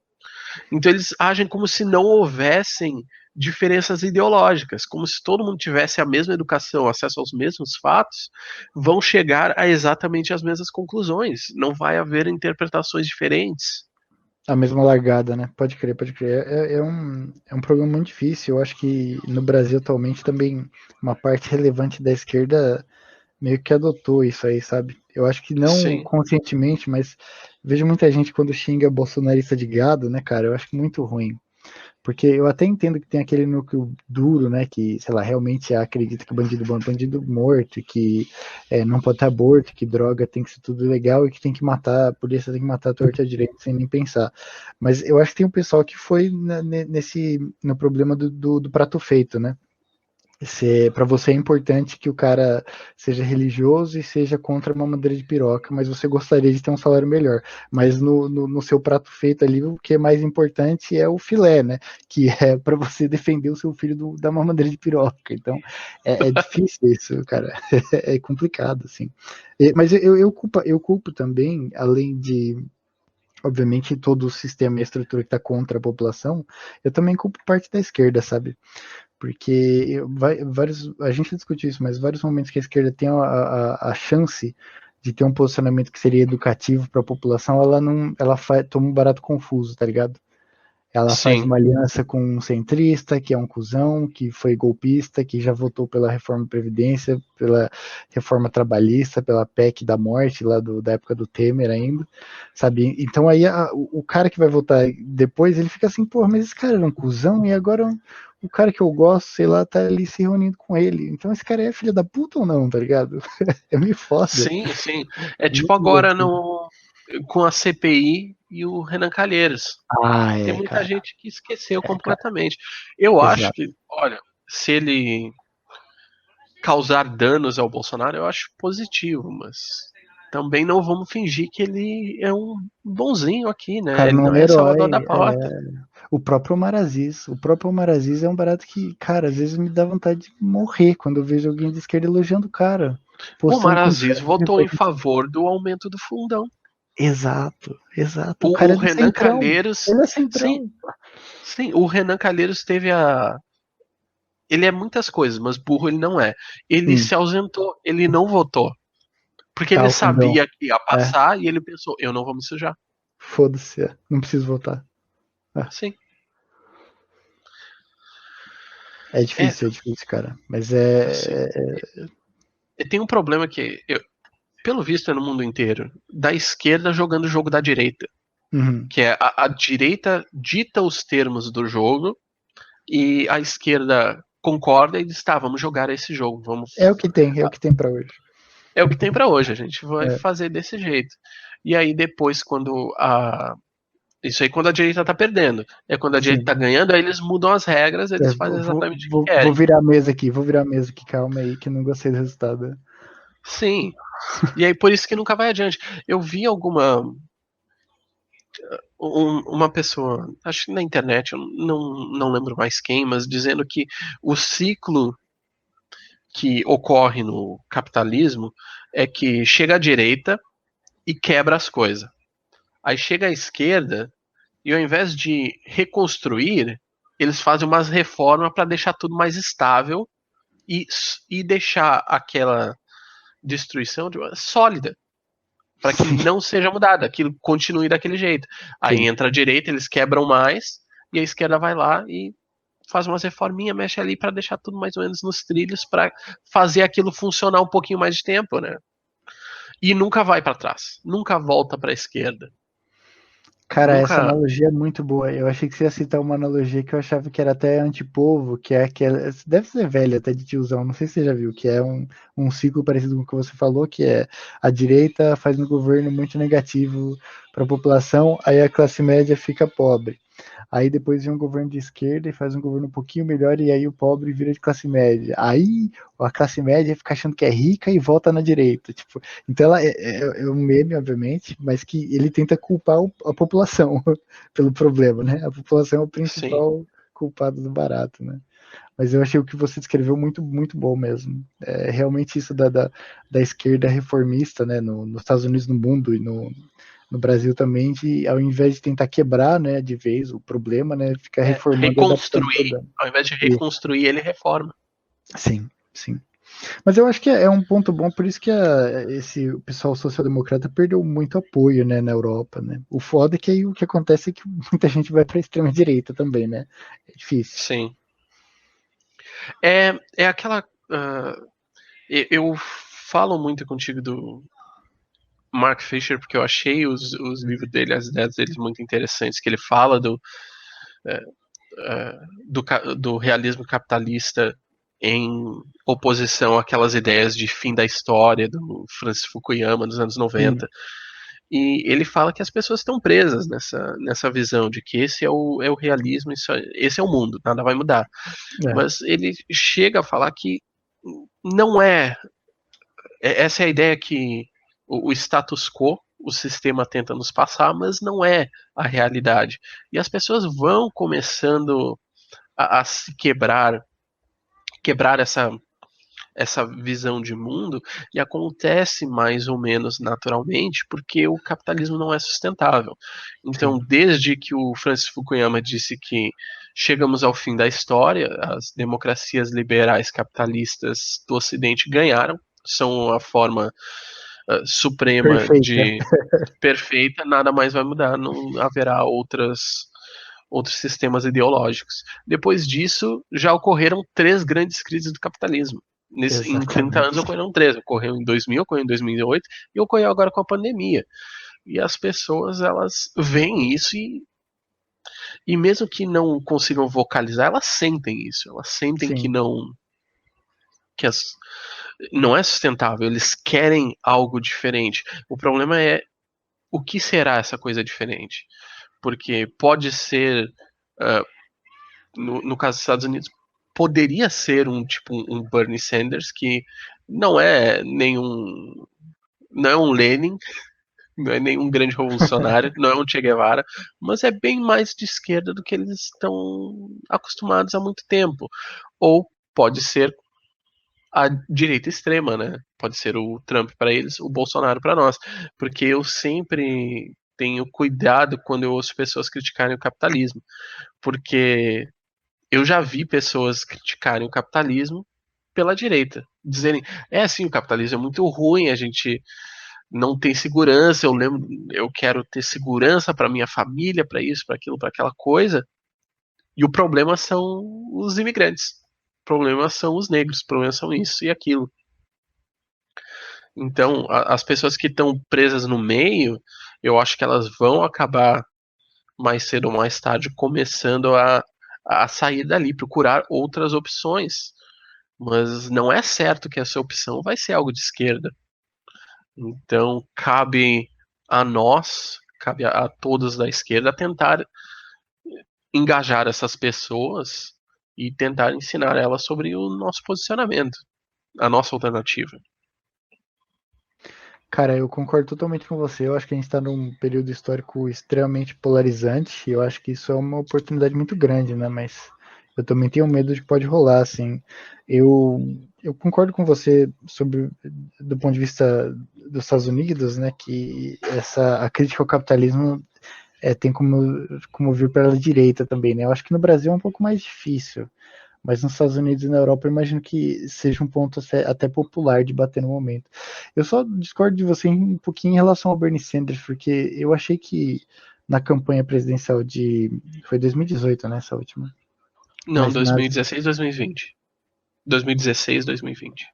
Então eles agem como se não houvessem diferenças ideológicas, como se todo mundo tivesse a mesma educação, acesso aos mesmos fatos, vão chegar a exatamente as mesmas conclusões. Não vai haver interpretações diferentes.
A mesma largada, né? Pode crer, pode crer. É um problema muito difícil. Eu acho que no Brasil atualmente também uma parte relevante da esquerda meio que adotou isso aí, sabe? Eu acho que não
Sim,
conscientemente, mas vejo muita gente quando xinga bolsonarista de gado, né, cara? Eu acho muito ruim. Porque eu até entendo que tem aquele núcleo duro, né, que, sei lá, realmente acredita que bandido bom é bandido morto, que não pode ter aborto, que droga tem que ser tudo legal e que tem que matar, a polícia tem que matar a torta direito sem nem pensar. Mas eu acho que tem um pessoal que foi no problema do prato feito, né? Para você é importante que o cara seja religioso e seja contra uma madeira de piroca, mas você gostaria de ter um salário melhor. Mas no seu prato feito ali, o que é mais importante é o filé, né? Que é para você defender o seu filho da mamadeira de piroca. Então é difícil isso, cara. É complicado, assim. Mas eu culpo também, além de obviamente todo o sistema e a estrutura que está contra a população, eu também culpo parte da esquerda, sabe? Porque a gente discutiu isso, mas vários momentos que a esquerda tem a chance de ter um posicionamento que seria educativo para a população, ela não, toma um barato confuso, tá ligado? Ela faz
sim,
uma aliança com um centrista, que é um cuzão, que foi golpista, que já votou pela reforma da Previdência, pela reforma trabalhista, pela PEC da morte, lá da época do Temer ainda, sabe? Então aí o cara que vai votar depois, ele fica assim, pô, mas esse cara era um cuzão e agora o cara que eu gosto, sei lá, tá ali se reunindo com ele. Então esse cara é filho da puta ou não, tá ligado? É meio foda.
sim, sim. É tipo
Muito
agora
divertido.
com a CPI e o Renan Calheiros. Tem muita
Cara.
gente que esqueceu
É, cara.
completamente. Eu acho
Exato.
que, olha, se ele causar danos ao Bolsonaro, eu acho positivo, mas também não vamos fingir que ele é um bonzinho aqui,
O
né?
cara
Ele
não é
não
um
é salvador da
herói.
pátria.
O próprio Maraziz é um barato que, cara, às vezes me dá vontade de morrer quando eu vejo alguém de esquerda elogiando o cara,
O
postando com
Maraziz
crédito
votou em
referência.
favor do aumento do fundão.
Exato, exato. O
O
cara é do
Renan
Centrão.
Calheiros,
Ele é
sim,
Centrão.
sim, o Renan Calheiros teve ele é muitas coisas, mas burro ele não é. Ele
Sim.
se ausentou, ele não votou. Porque
Ah,
ele
o fundão.
sabia que ia
É,
passar e ele pensou, eu não vou me sujar.
foda-se. Não preciso votar.
Sim. É,
É difícil, cara. Mas
assim.
é.
E tem um problema que, pelo visto, é no mundo inteiro, da esquerda jogando o jogo da direita.
Uhum.
Que é a direita dita os termos do jogo e a esquerda concorda e diz, tá, vamos jogar esse jogo, vamos.
É o que tem pra hoje.
É o que tem pra hoje, a gente vai
É,
fazer desse jeito. E aí depois, quando a. Isso aí quando a direita tá perdendo. É quando a direita
sim.
tá ganhando, aí eles mudam as regras, eles fazem exatamente o que
Vou
querem.
virar a mesa aqui, vou virar a mesa aqui, calma aí, que não gostei do resultado.
Sim. E aí por isso que nunca vai adiante. Eu vi uma pessoa, acho que na internet, eu não lembro mais quem, mas dizendo que o ciclo que ocorre no capitalismo é que chega à direita e quebra as coisas. Aí chega à esquerda e ao invés de reconstruir, eles fazem umas reformas para deixar tudo mais estável e deixar aquela destruição sólida, para que
Sim,
não seja mudada, aquilo continue daquele jeito. Aí
sim.
entra a direita, eles quebram mais, e a esquerda vai lá e faz umas reforminhas, mexe ali para deixar tudo mais ou menos nos trilhos, para fazer aquilo funcionar um pouquinho mais de tempo, né? E nunca vai para trás, nunca volta para a esquerda.
Cara, essa
Nunca.
analogia é muito boa. Eu achei que você ia citar uma analogia que eu achava que era até antipovo, que é aquela. Deve ser velha, até de tiozão, não sei se você já viu, que é um ciclo parecido com o que você falou, que é a direita faz um governo muito negativo para a população, aí a classe média fica pobre. Aí depois vem um governo de esquerda e faz um governo um pouquinho melhor, e aí o pobre vira de classe média. Aí a classe média fica achando que é rica e volta na direita. Tipo, então ela é um meme, obviamente, mas que ele tenta culpar a população pelo problema, né? A população é o
Sim.
principal culpado do barato, né? Mas eu achei o que você descreveu muito, muito bom mesmo. É realmente isso da esquerda reformista, né? Nos Estados Unidos, no mundo e no Brasil também, de ao invés de tentar quebrar, né, de vez o problema, né, ficar reformando e adaptando o
Reconstruir.
problema.
Ao invés de
E,
reconstruir, ele reforma.
sim, sim. Mas eu acho que é um ponto bom, por isso que esse o pessoal social-democrata perdeu muito apoio, né, na Europa, né. O foda é que aí o que acontece é que muita gente vai para a extrema direita também, né. É difícil.
Sim. É aquela. Eu falo muito contigo do Mark Fisher porque eu achei os livros dele, as ideias dele muito interessantes, que ele fala é, do realismo capitalista em oposição àquelas ideias de fim da história do Francis Fukuyama nos anos
Sim,
90. E ele fala que as pessoas estão presas nessa visão de que esse é o realismo, esse é o mundo, nada vai mudar.
é,
Mas ele chega a falar que não essa é a ideia que o status quo, o sistema tenta nos passar, mas não é a realidade. E as pessoas vão começando a se quebrar essa visão de mundo, e acontece mais ou menos naturalmente porque o capitalismo não é sustentável. Então,
sim.
desde que o Francis Fukuyama disse que chegamos ao fim da história, as democracias liberais capitalistas do Ocidente ganharam, são a forma suprema
Perfeita.
de perfeita, nada mais vai mudar, não haverá outros sistemas ideológicos. Depois disso, já ocorreram três grandes crises do capitalismo. Em 30 anos
Exatamente.
ocorreram três. Ocorreu em 2000, ocorreu em 2008 e ocorreu agora com a pandemia. E as pessoas, elas veem isso e mesmo que não consigam vocalizar, elas sentem isso. Elas sentem que
Sim,
não que as, não é sustentável. Eles querem algo diferente. O problema é o que será essa coisa diferente? Porque pode ser, uh, no caso dos Estados Unidos, poderia ser um tipo um Bernie Sanders que não é nenhum, não é um Lenin, não é nenhum grande revolucionário, não é um Che Guevara, mas é bem mais de esquerda do que eles estão acostumados há muito tempo. Ou pode ser a direita extrema, né? Pode ser o Trump para eles, o Bolsonaro para nós, porque eu sempre tenho cuidado quando eu ouço pessoas criticarem o capitalismo, porque eu já vi pessoas criticarem o capitalismo pela direita, dizerem, assim, o capitalismo é muito ruim, a gente não tem segurança, eu quero ter segurança para minha família, para isso, para aquilo, para aquela coisa, e o problema são os imigrantes, o problema são os negros, o problema são isso e aquilo. Então, as pessoas que estão presas no meio, eu acho que elas vão acabar mais cedo ou mais tarde começando a sair dali, procurar outras opções. Mas não é certo que essa opção vai ser algo de esquerda. Então, cabe a nós, cabe a todos da esquerda tentar engajar essas pessoas e tentar ensinar elas sobre o nosso posicionamento, a nossa alternativa.
Cara, eu concordo totalmente com você. Eu acho que a gente está num período histórico extremamente polarizante. E eu acho que isso é uma oportunidade muito grande, né? Mas eu também tenho medo de que pode rolar, assim. Eu concordo com você sobre, do ponto de vista dos Estados Unidos, né? Que a crítica ao capitalismo tem como vir pela direita também, né? Eu acho que no Brasil é um pouco mais difícil. Mas nos Estados Unidos e na Europa eu imagino que seja um ponto até popular de bater no momento. Eu só discordo de você um pouquinho em relação ao Bernie Sanders, porque eu achei que na campanha presidencial foi 2018, né, essa última.
Não,
Mas
2016, 2020. 2016, 2020.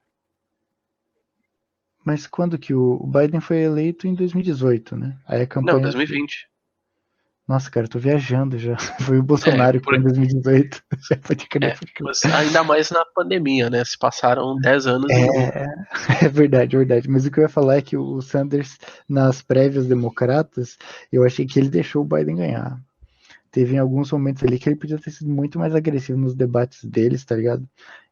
mas quando que o Biden foi eleito em 2018, né? Aí a
Não,
campanha.
2020.
Nossa, cara, eu tô viajando já. Foi o
É,
Bolsonaro que foi em 2018. Pode crer,
é,
pode crer.
mas ainda mais na pandemia, né? Se passaram 10 anos em um.
É, é verdade, é verdade. Mas o que eu ia falar é que o Sanders, nas prévias democratas, eu achei que ele deixou o Biden ganhar. Teve em alguns momentos ali que ele podia ter sido muito mais agressivo nos debates deles, tá ligado?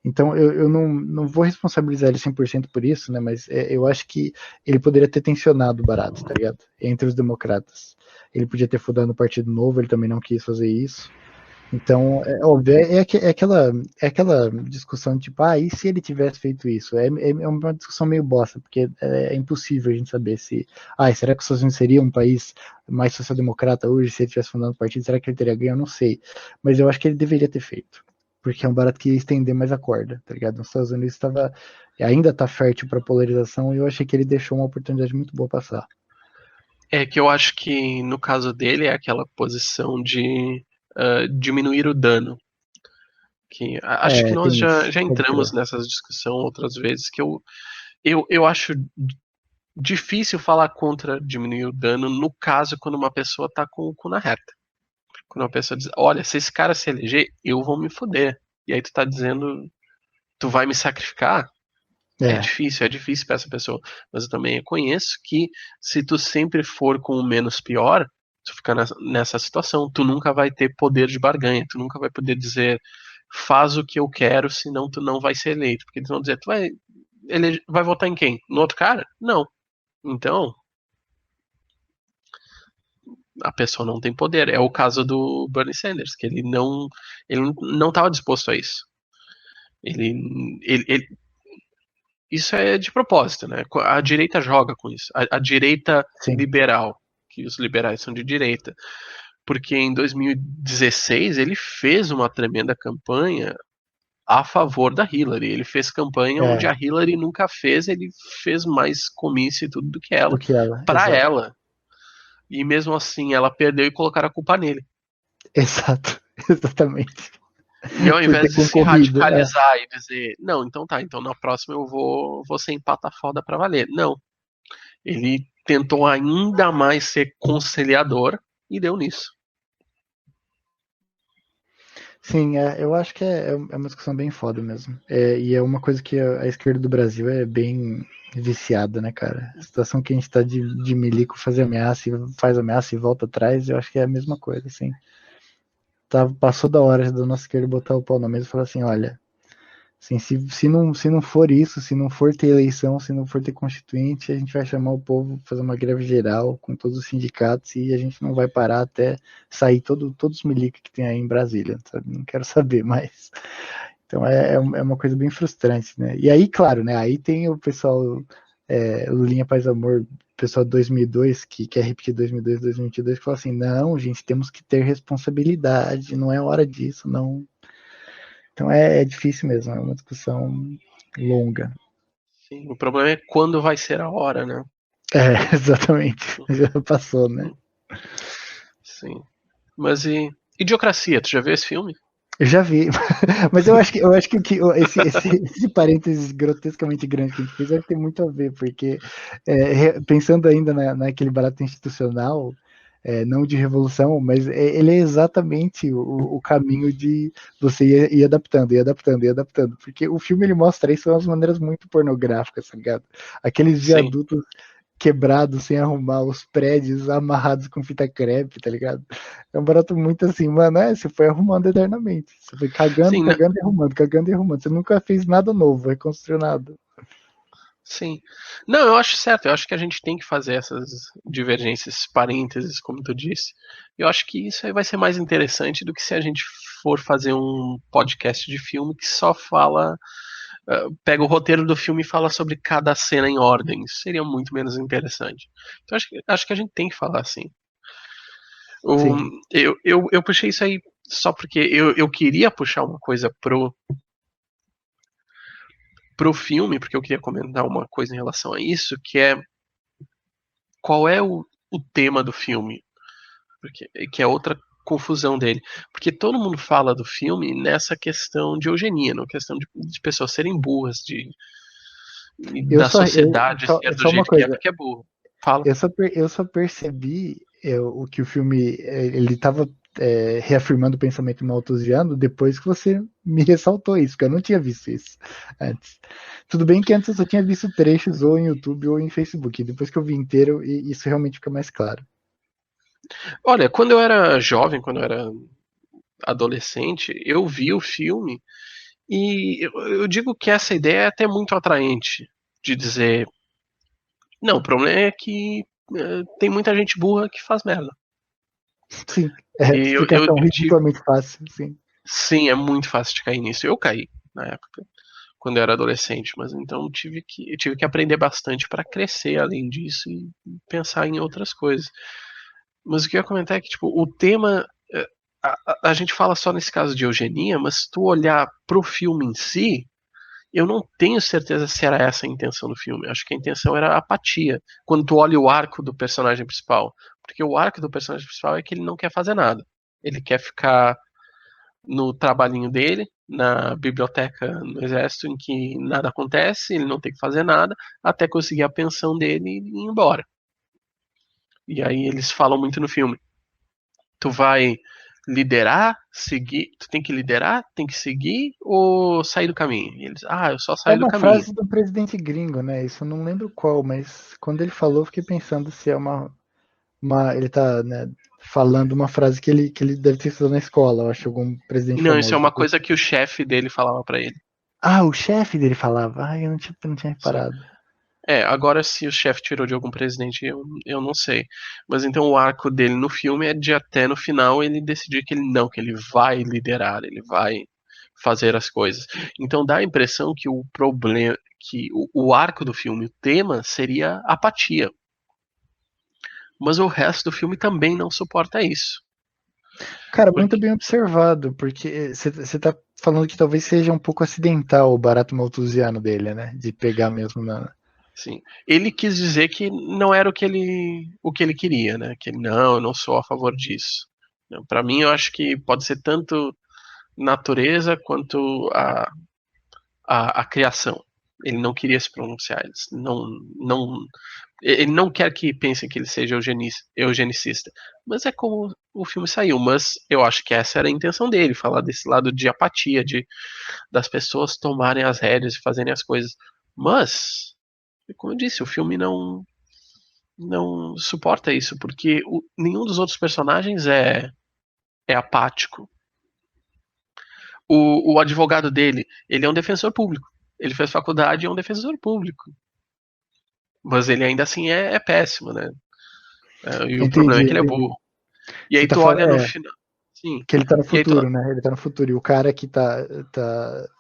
Então eu não vou responsabilizar ele 100% por isso, né? Mas eu acho que ele poderia ter tensionado o barato, tá ligado? Entre os democratas. Ele podia ter fundado um partido novo, ele também não quis fazer isso. Então, é óbvio, é aquela discussão tipo, e se ele tivesse feito isso? É uma discussão meio bosta, porque é impossível a gente saber será que os Estados Unidos seria um país mais social-democrata hoje se ele tivesse fundado um partido? Será que ele teria ganho? Eu não sei. Mas eu acho que ele deveria ter feito, porque é um barato que ia estender mais a corda, tá ligado? Nos Estados Unidos ainda tá fértil para polarização e eu achei que ele deixou uma oportunidade muito boa passar.
É que eu acho que no caso dele é aquela posição de diminuir o dano. Que acho que nós
Tem isso,
já
pode
entramos
crer.
nessa discussão outras vezes, que eu acho difícil falar contra diminuir o dano no caso quando uma pessoa tá com o cu na reta. Quando uma pessoa diz, olha, se esse cara se eleger, eu vou me foder. E aí tu tá dizendo, tu vai me sacrificar?
É,
É difícil pra essa pessoa. Mas eu também conheço que se tu sempre for com o menos pior, tu fica nessa situação, tu nunca vai ter poder de barganha, tu nunca vai poder dizer, faz o que eu quero, senão tu não vai ser eleito. Porque eles vão dizer, vai votar em quem? No outro cara? Não. Então, a pessoa não tem poder. É o caso do Bernie Sanders, que ele não estava disposto a isso. Ele, isso é de propósito, né? A direita joga com isso. A direita
sim.
liberal, que os liberais são de direita. Porque em 2016 ele fez uma tremenda campanha a favor da Hillary. Ele fez campanha onde a
É,
Hillary nunca fez, ele fez mais comício e tudo do que ela,
do que ela,
para
exato.
ela. E mesmo assim ela perdeu e colocaram a culpa nele.
Exato, exatamente.
E ao
Por ter
invés de se
concorrido.
radicalizar e dizer, não, então tá, então na próxima eu vou ser empata foda pra valer. Não. Ele tentou ainda mais ser conciliador e deu nisso.
Sim, eu acho que é uma discussão bem foda mesmo. E é uma coisa que a esquerda do Brasil é bem viciada, né, cara? A situação que a gente tá de milico fazer ameaça e faz ameaça e volta atrás, eu acho que é a mesma coisa, assim. Passou da hora da nossa esquerda botar o pau na mesa e falar assim, olha, assim, se não for isso, se não for ter eleição, se não for ter constituinte, a gente vai chamar o povo, fazer uma greve geral com todos os sindicatos e a gente não vai parar até sair todos os milicos que tem aí em Brasília, sabe? Não quero saber mais. Então é uma coisa bem frustrante, né? E aí, claro, né? Aí tem o pessoal, o Linha Paz Amor, o pessoal de 2002, que quer repetir 2002, 2022, que fala assim, não, gente, temos que ter responsabilidade, não é hora disso, não. Então é difícil mesmo, é uma discussão longa.
Sim, o problema é quando vai ser a hora, né?
Exatamente. Já passou, né?
Sim. Mas e Idiocracia, tu já viu esse filme?
Eu já vi, mas eu acho que esse parênteses grotescamente grande que a gente fez vai ter muito a ver, porque pensando ainda naquele barato institucional, não de revolução, mas ele é exatamente o caminho de você ir adaptando, ir adaptando, ir adaptando, porque o filme ele mostra isso de umas maneiras muito pornográficas, tá ligado? Aqueles
Sim.
viadutos quebrados sem arrumar, os prédios amarrados com fita crepe, tá ligado? É um barato muito assim, mano, você foi arrumando eternamente. Você foi cagando,
Sim,
cagando e arrumando, cagando e arrumando. Você nunca fez nada novo, reconstruiu nada.
sim. Não, eu acho certo. Eu acho que a gente tem que fazer essas divergências, parênteses, como tu disse. Eu acho que isso aí vai ser mais interessante do que se a gente for fazer um podcast de filme que só fala, pega o roteiro do filme e fala sobre cada cena em ordem. Isso seria muito menos interessante. Então acho que a gente tem que falar assim.
Sim.
Eu puxei isso aí só porque eu queria puxar uma coisa pro filme, porque eu queria comentar uma coisa em relação a isso, que é qual é o tema do filme, porque, que é outra confusão dele. Porque todo mundo fala do filme nessa questão de eugenia, na questão de pessoas serem burras,
Eu
da
só,
sociedade ser do
só uma
jeito que é
coisa,
porque é burro. Fala.
eu só percebi o que o filme ele estava reafirmando o pensamento malthusiano depois que você me ressaltou isso, porque eu não tinha visto isso antes. Tudo bem que antes eu só tinha visto trechos ou em YouTube ou em Facebook. Depois que eu vi inteiro, isso realmente fica mais claro.
Olha, quando eu era jovem, quando eu era adolescente, eu vi o filme e eu digo que essa ideia é até muito atraente de dizer, não, o problema é que tem muita gente burra que faz merda.
Sim,
E
explicação
eu tive.
ridiculamente fácil, sim.
Sim, é muito fácil de cair nisso. Eu caí na época, quando eu era adolescente, mas então eu tive que aprender bastante para crescer além disso e pensar em outras coisas. Mas o que eu ia comentar é que, tipo, o tema. A gente fala só nesse caso de eugenia, mas se tu olhar pro filme em si, eu não tenho certeza se era essa a intenção do filme. Acho que a intenção era a apatia. Quando tu olha o arco do personagem principal. Porque o arco do personagem principal é que ele não quer fazer nada. Ele quer ficar no trabalhinho dele, na biblioteca no exército, em que nada acontece, ele não tem que fazer nada, até conseguir a pensão dele e ir embora. E aí eles falam muito no filme. Tu vai liderar, seguir, tu tem que liderar, tem que seguir ou sair do caminho? E eles, eu só
É
saio do
uma
caminho.
frase do presidente gringo, né? Isso eu não lembro qual, mas quando ele falou, eu fiquei pensando se é ele tá, né, falando uma frase que ele deve ter estudado na escola, eu acho, algum presidente
Não, isso é
famoso.
uma coisa que o chefe dele falava pra ele.
Ah, o chefe dele falava. Ah, eu não tinha
Sim.
reparado.
Agora se o chefe tirou de algum presidente, eu não sei. Mas então o arco dele no filme é de até no final ele decidir que ele não, que ele vai liderar, ele vai fazer as coisas. Então dá a impressão que o problema, que o arco do filme, o tema seria apatia. Mas o resto do filme também não suporta isso.
Cara, muito
Porque,
bem observado, porque você tá falando que talvez seja um pouco acidental o barato malthusiano dele, né? De pegar mesmo na.
assim, ele quis dizer que não era o que ele queria, né? Que não, eu não sou a favor disso. Para mim, eu acho que pode ser tanto natureza quanto a criação. Ele não queria se pronunciar. Ele não quer que pensem que ele seja eugenicista. Mas é como o filme saiu. Mas eu acho que essa era a intenção dele, falar desse lado de apatia, das pessoas tomarem as rédeas e fazerem as coisas. Mas, como eu disse, o filme não suporta isso, porque nenhum dos outros personagens é apático. O advogado dele, ele é um defensor público. Ele fez faculdade e é um defensor público. Mas ele ainda assim é péssimo, né? E o problema é
Entendi,
que ele é
entendi.
burro. E
Você
aí
tá
tu
falando.
olha no final. Sim.
Que ele tá no
E aí tu.
futuro, né? Ele tá no futuro. E o cara que tá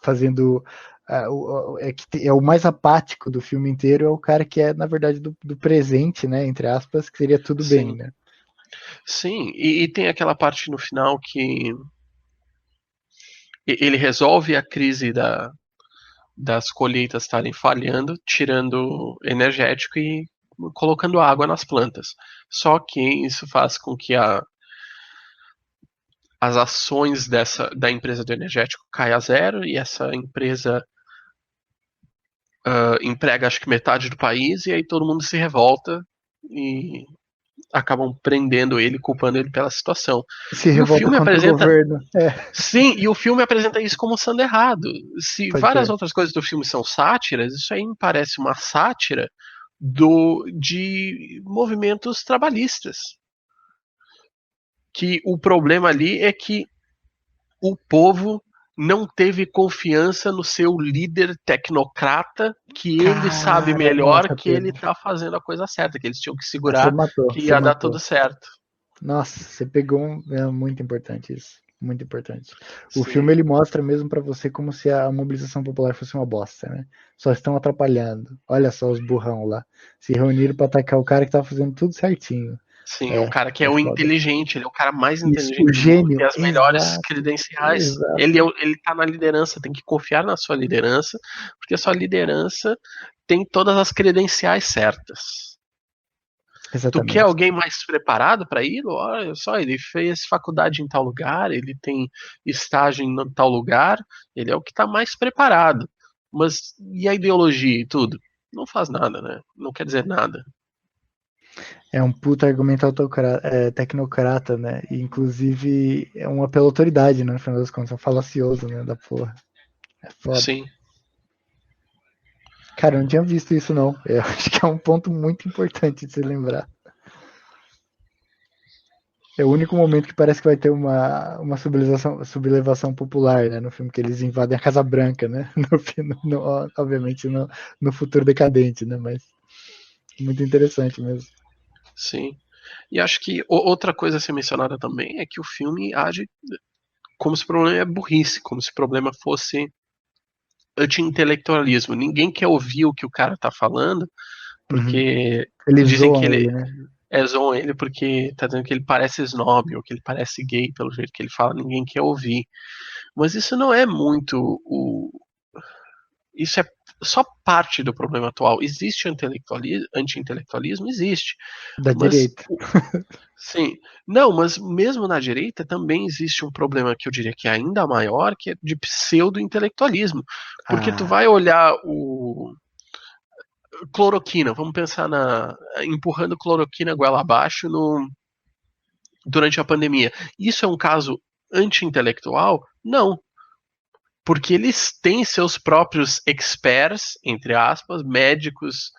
fazendo. É o mais apático do filme inteiro é o cara que é, na verdade, do presente, né? Entre aspas, que seria tudo bem,
Sim.
né?
Sim. E tem aquela parte no final que ele resolve a crise das colheitas estarem falhando, tirando energético e colocando água nas plantas. Só que isso faz com que as ações da empresa do energético caia a zero e essa empresa emprega acho que metade do país e aí todo mundo se revolta e acabam prendendo ele, culpando ele pela situação.
Se
E o
revolta
filme
contra o
apresenta.
governo.
Sim, e o filme apresenta isso como sendo errado. Se
Pode
várias
crer.
outras coisas do filme são sátiras, isso aí me parece uma sátira de movimentos trabalhistas. Que o problema ali é que o povo não teve confiança no seu líder tecnocrata, que ele sabe
Cara,
melhor
nossa,
que ele
Pedro.
está fazendo a coisa certa, que eles tinham que
Você
segurar
matou,
que
você
ia dar tudo
matou.
certo.
Nossa, você pegou é muito importante isso. Muito importante. O filme
Sim,
ele mostra mesmo pra você como se a mobilização popular fosse uma bosta, né? Só estão atrapalhando. Olha só os burrão lá. Se reuniram pra atacar o cara que tava fazendo tudo certinho.
sim, o cara que é
É
o
foda.
inteligente, ele é o cara mais
Isso, o
inteligente do mundo, tem
gênio,
as melhores
exato,
credenciais.
exato.
Ele tá na liderança, tem que confiar na sua liderança, porque a sua liderança tem todas as credenciais certas. Tu quer
Exatamente.
alguém mais preparado para ir? Olha só, ele fez faculdade em tal lugar, ele tem estágio em tal lugar, ele é o que está mais preparado. Mas e a ideologia e tudo? Não faz nada, né? Não quer dizer nada.
É um puta argumento tecnocrata, né? E, inclusive, é um apelo à autoridade, né? No final das contas, é um falacioso, né? Da porra. É foda.
Sim,
Cara, eu não tinha visto isso, não. Eu acho que é um ponto muito importante de se lembrar. É o único momento que parece que vai ter uma sublevação popular, né? No filme que eles invadem a Casa Branca, né? Obviamente no futuro decadente, né? Mas muito interessante mesmo.
sim. E acho que outra coisa a ser mencionada também é que o filme age como se o problema é burrice, como se o problema fosse anti-intelectualismo. Ninguém quer ouvir o que o cara tá falando,
Uhum.
porque
Eles
dizem que
zoam
ele
ele, né?
zoam ele porque tá dizendo que ele parece snob ou que ele parece gay pelo jeito que ele fala, ninguém quer ouvir. Mas isso não é muito isso é só parte do problema atual. Existe anti-intelectualismo? Existe.
Da
Mas
direita.
sim, não, mas mesmo na direita também existe um problema que eu diria que é ainda maior, que é de pseudo-intelectualismo. Porque tu
Ah,
vai olhar o cloroquina, vamos pensar na empurrando cloroquina goela abaixo no durante a pandemia. Isso é um caso anti-intelectual? Não, porque eles têm seus próprios experts, entre aspas, médicos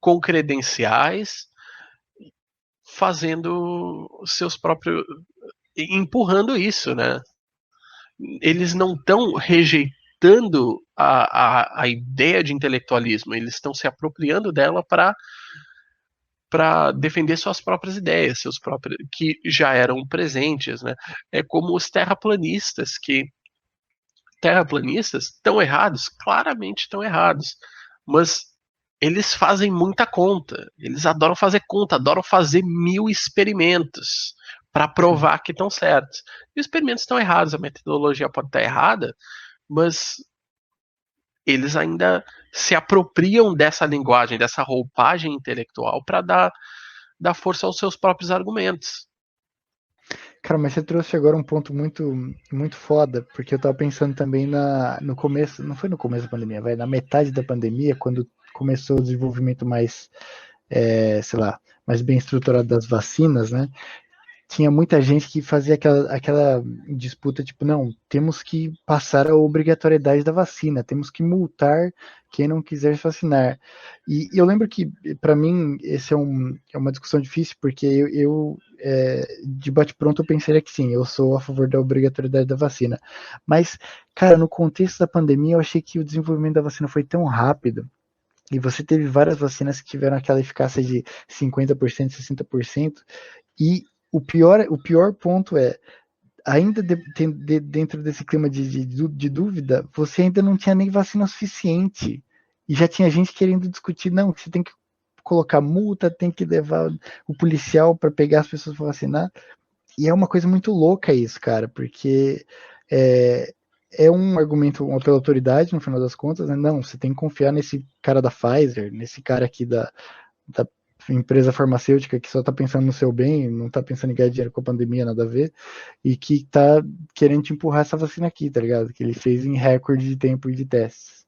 com credenciais, fazendo seus próprios. Empurrando isso, né? Eles não estão rejeitando a ideia de intelectualismo, eles estão se apropriando dela para defender suas próprias ideias, seus próprios que já eram presentes, né? É como os terraplanistas estão errados, claramente estão errados, mas eles fazem muita conta, eles adoram fazer conta, adoram fazer 1000 experimentos para
sim.
provar que estão certos. E os experimentos estão errados, a metodologia pode estar errada, mas eles ainda se apropriam dessa linguagem, dessa roupagem intelectual para dar força aos seus próprios argumentos.
Cara, mas você trouxe agora um ponto muito, muito foda, porque eu tava pensando também no começo, não foi no começo da pandemia, vai, na metade da pandemia, quando começou o desenvolvimento mais, sei lá, mais bem estruturado das vacinas, né? Tinha muita gente que fazia aquela disputa, tipo, não, temos que passar a obrigatoriedade da vacina, temos que multar quem não quiser se vacinar. E eu lembro que, para mim, esse é uma discussão difícil, porque de bate-pronto, eu pensaria que sim, eu sou a favor da obrigatoriedade da vacina. Mas, cara, no contexto da pandemia, eu achei que o desenvolvimento da vacina foi tão rápido, e você teve várias vacinas que tiveram aquela eficácia de 50%, 60%, e o pior ponto é, ainda dentro desse clima de dúvida, você ainda não tinha nem vacina suficiente. E já tinha gente querendo discutir, não, você tem que colocar multa, tem que levar o policial para pegar as pessoas para vacinar. E é uma coisa muito louca isso, cara, porque é, é um argumento pela autoridade, no final das contas, né? Não, você tem que confiar nesse cara da Pfizer, nesse cara aqui da empresa farmacêutica que só tá pensando no seu bem, não tá pensando em ganhar dinheiro com a pandemia, nada a ver, e que tá querendo te empurrar essa vacina aqui, tá ligado? Que ele fez em recorde de tempo de testes.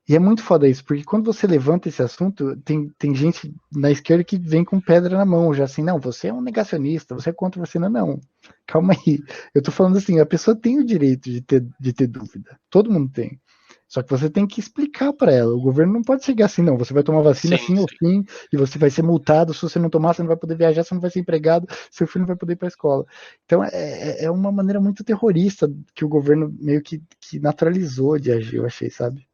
E é muito foda isso, porque quando você levanta esse assunto, tem gente na esquerda que vem com pedra na mão, já assim, não, você é um negacionista, você é contra a vacina, não. Calma aí. Eu tô falando assim, a pessoa tem o direito de ter dúvida. Todo mundo tem. Só que você tem que explicar para ela. O governo não pode chegar assim, não. Você vai tomar vacina
Sim,
sim ou
sim,
sim, e você vai ser multado. Se você não tomar, você não vai poder viajar, você não vai ser empregado, seu filho não vai poder ir para a escola. Então é uma maneira muito terrorista que o governo meio que naturalizou de agir, eu achei, sabe?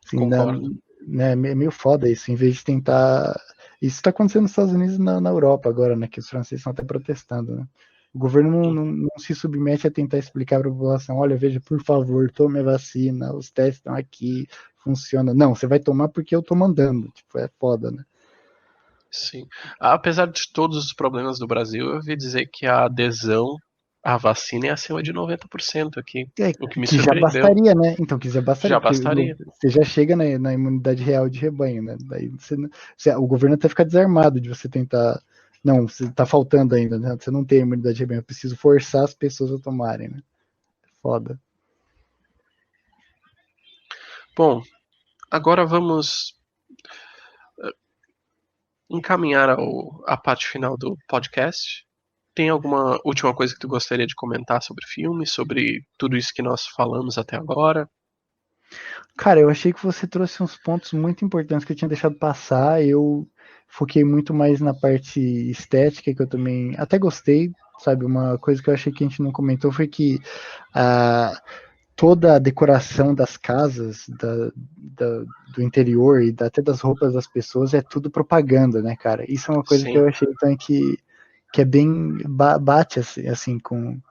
Assim,
concordo.
né, é meio foda isso, em vez de tentar. Isso está acontecendo nos Estados Unidos e na Europa agora, né? Que os franceses estão até protestando, né? O governo não se submete a tentar explicar para a população: olha, veja, por favor, tome a vacina, os testes estão aqui, funciona. Não, você vai tomar porque eu tô mandando. Tipo, é foda, né?
Sim. Apesar de todos os problemas do Brasil, eu ouvi dizer que a adesão à vacina é acima de 90% aqui,
É,
o que me
que já
surpreendeu.
bastaria, né? Então, que já bastaria,
Já
porque
bastaria.
você já chega na imunidade real de rebanho, né? Daí o governo até fica desarmado de você tentar. Não, você tá faltando ainda, né? Você não tem imunidade de rebanho, eu preciso forçar as pessoas a tomarem, né? Foda.
Bom, agora vamos encaminhar a parte final do podcast. Tem alguma última coisa que tu gostaria de comentar sobre o filme, sobre tudo isso que nós falamos até agora?
Cara, eu achei que você trouxe uns pontos muito importantes que eu tinha deixado passar. Eu foquei muito mais na parte estética, que eu também até gostei, sabe? Uma coisa que eu achei que a gente não comentou foi que toda a decoração das casas, do interior e até das roupas das pessoas é tudo propaganda, né, cara? Isso é uma coisa que
Sim.
eu achei também que é bem bate assim com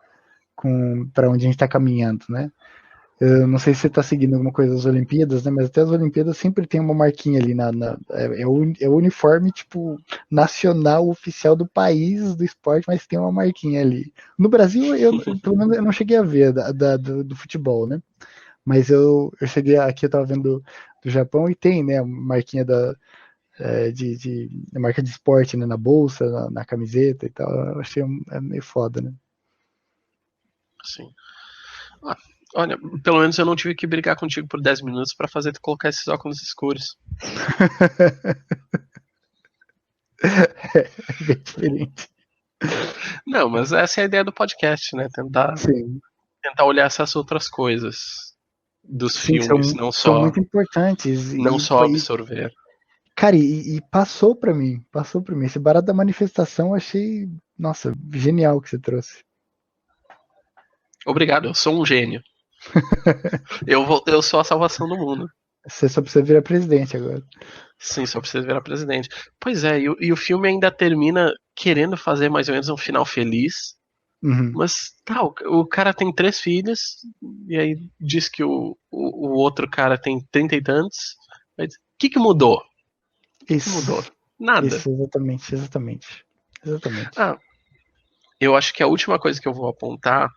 para onde a gente está caminhando, né? Eu não sei se você está seguindo alguma coisa das Olimpíadas, né? Mas até as Olimpíadas sempre tem uma marquinha ali é o uniforme tipo nacional oficial do país do esporte, mas tem uma marquinha ali. No Brasil, pelo menos eu não cheguei a ver do futebol, né? Mas eu cheguei aqui, eu tava vendo do Japão e tem, né, a marquinha a marca de esporte, né, na bolsa, na camiseta e tal. Eu achei meio foda, né?
Sim. Ah, olha, pelo menos eu não tive que brigar contigo por 10 minutos pra fazer tu colocar esses óculos escuros.
É bem diferente.
Não, mas essa é a ideia do podcast, né?
Sim.
Tentar olhar essas outras coisas dos
Sim,
filmes,
são muito importantes
não
e,
só absorver.
cara, e passou pra mim. Esse barato da manifestação eu achei, nossa, genial que você trouxe.
Obrigado, eu sou um gênio. Eu sou a salvação do mundo.
Você só precisa virar presidente agora.
Sim, só precisa virar presidente. Pois é, e o filme ainda termina querendo fazer mais ou menos um final feliz.
Uhum.
Mas, tá, o cara tem 3 filhos, e aí diz que o outro cara tem 30 e tantos. Mas o que mudou? O que mudou?
Isso,
Nada.
isso, exatamente, exatamente. Exatamente.
Ah, eu acho que a última coisa que eu vou apontar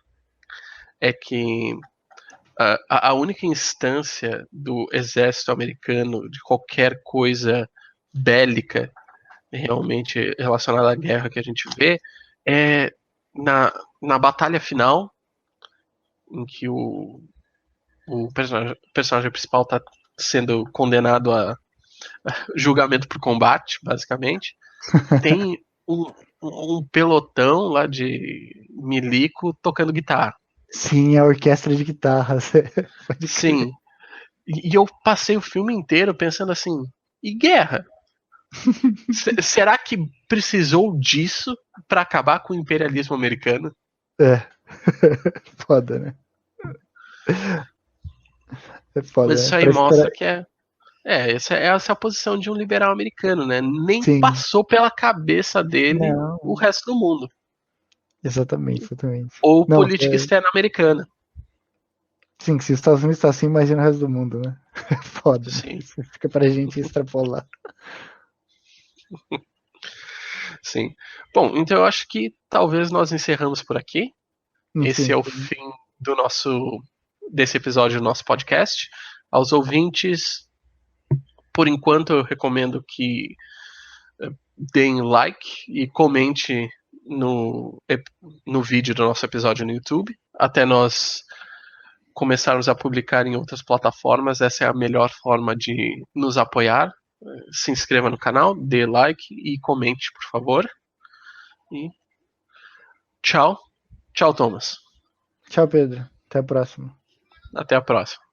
é que a única instância do exército americano, de qualquer coisa bélica realmente relacionada à guerra que a gente vê, é na batalha final, em que o personagem principal está sendo condenado a julgamento por combate, basicamente. Tem um pelotão lá de milico tocando guitarra.
Sim, a orquestra de guitarras. Pode crer.
Sim. E eu passei o filme inteiro pensando assim, e guerra? Será que precisou disso para acabar com o imperialismo americano?
É. Foda, né? É
Mas
foda.
isso aí
Pra esperar.
mostra que essa é a posição de um liberal americano, né? Nem
Sim.
passou pela cabeça dele o
Não.
resto do mundo.
Exatamente, exatamente.
Ou
Não,
política externa americana.
sim, se os Estados Unidos está assim, imagina o resto do mundo, né? É foda, né?
Sim,
Isso fica pra gente extrapolar.
sim. Bom, então eu acho que talvez nós encerramos por aqui. Esse
Sim,
é o
sim.
fim desse episódio do nosso podcast. Aos ouvintes, por enquanto eu recomendo que deem like e comente no vídeo do nosso episódio no YouTube, até nós começarmos a publicar em outras plataformas. Essa é a melhor forma de nos apoiar. Se inscreva no canal, dê like e comente, por favor. E tchau. Tchau, Thomas.
Tchau, Pedro. Até a próxima.
Até a próxima.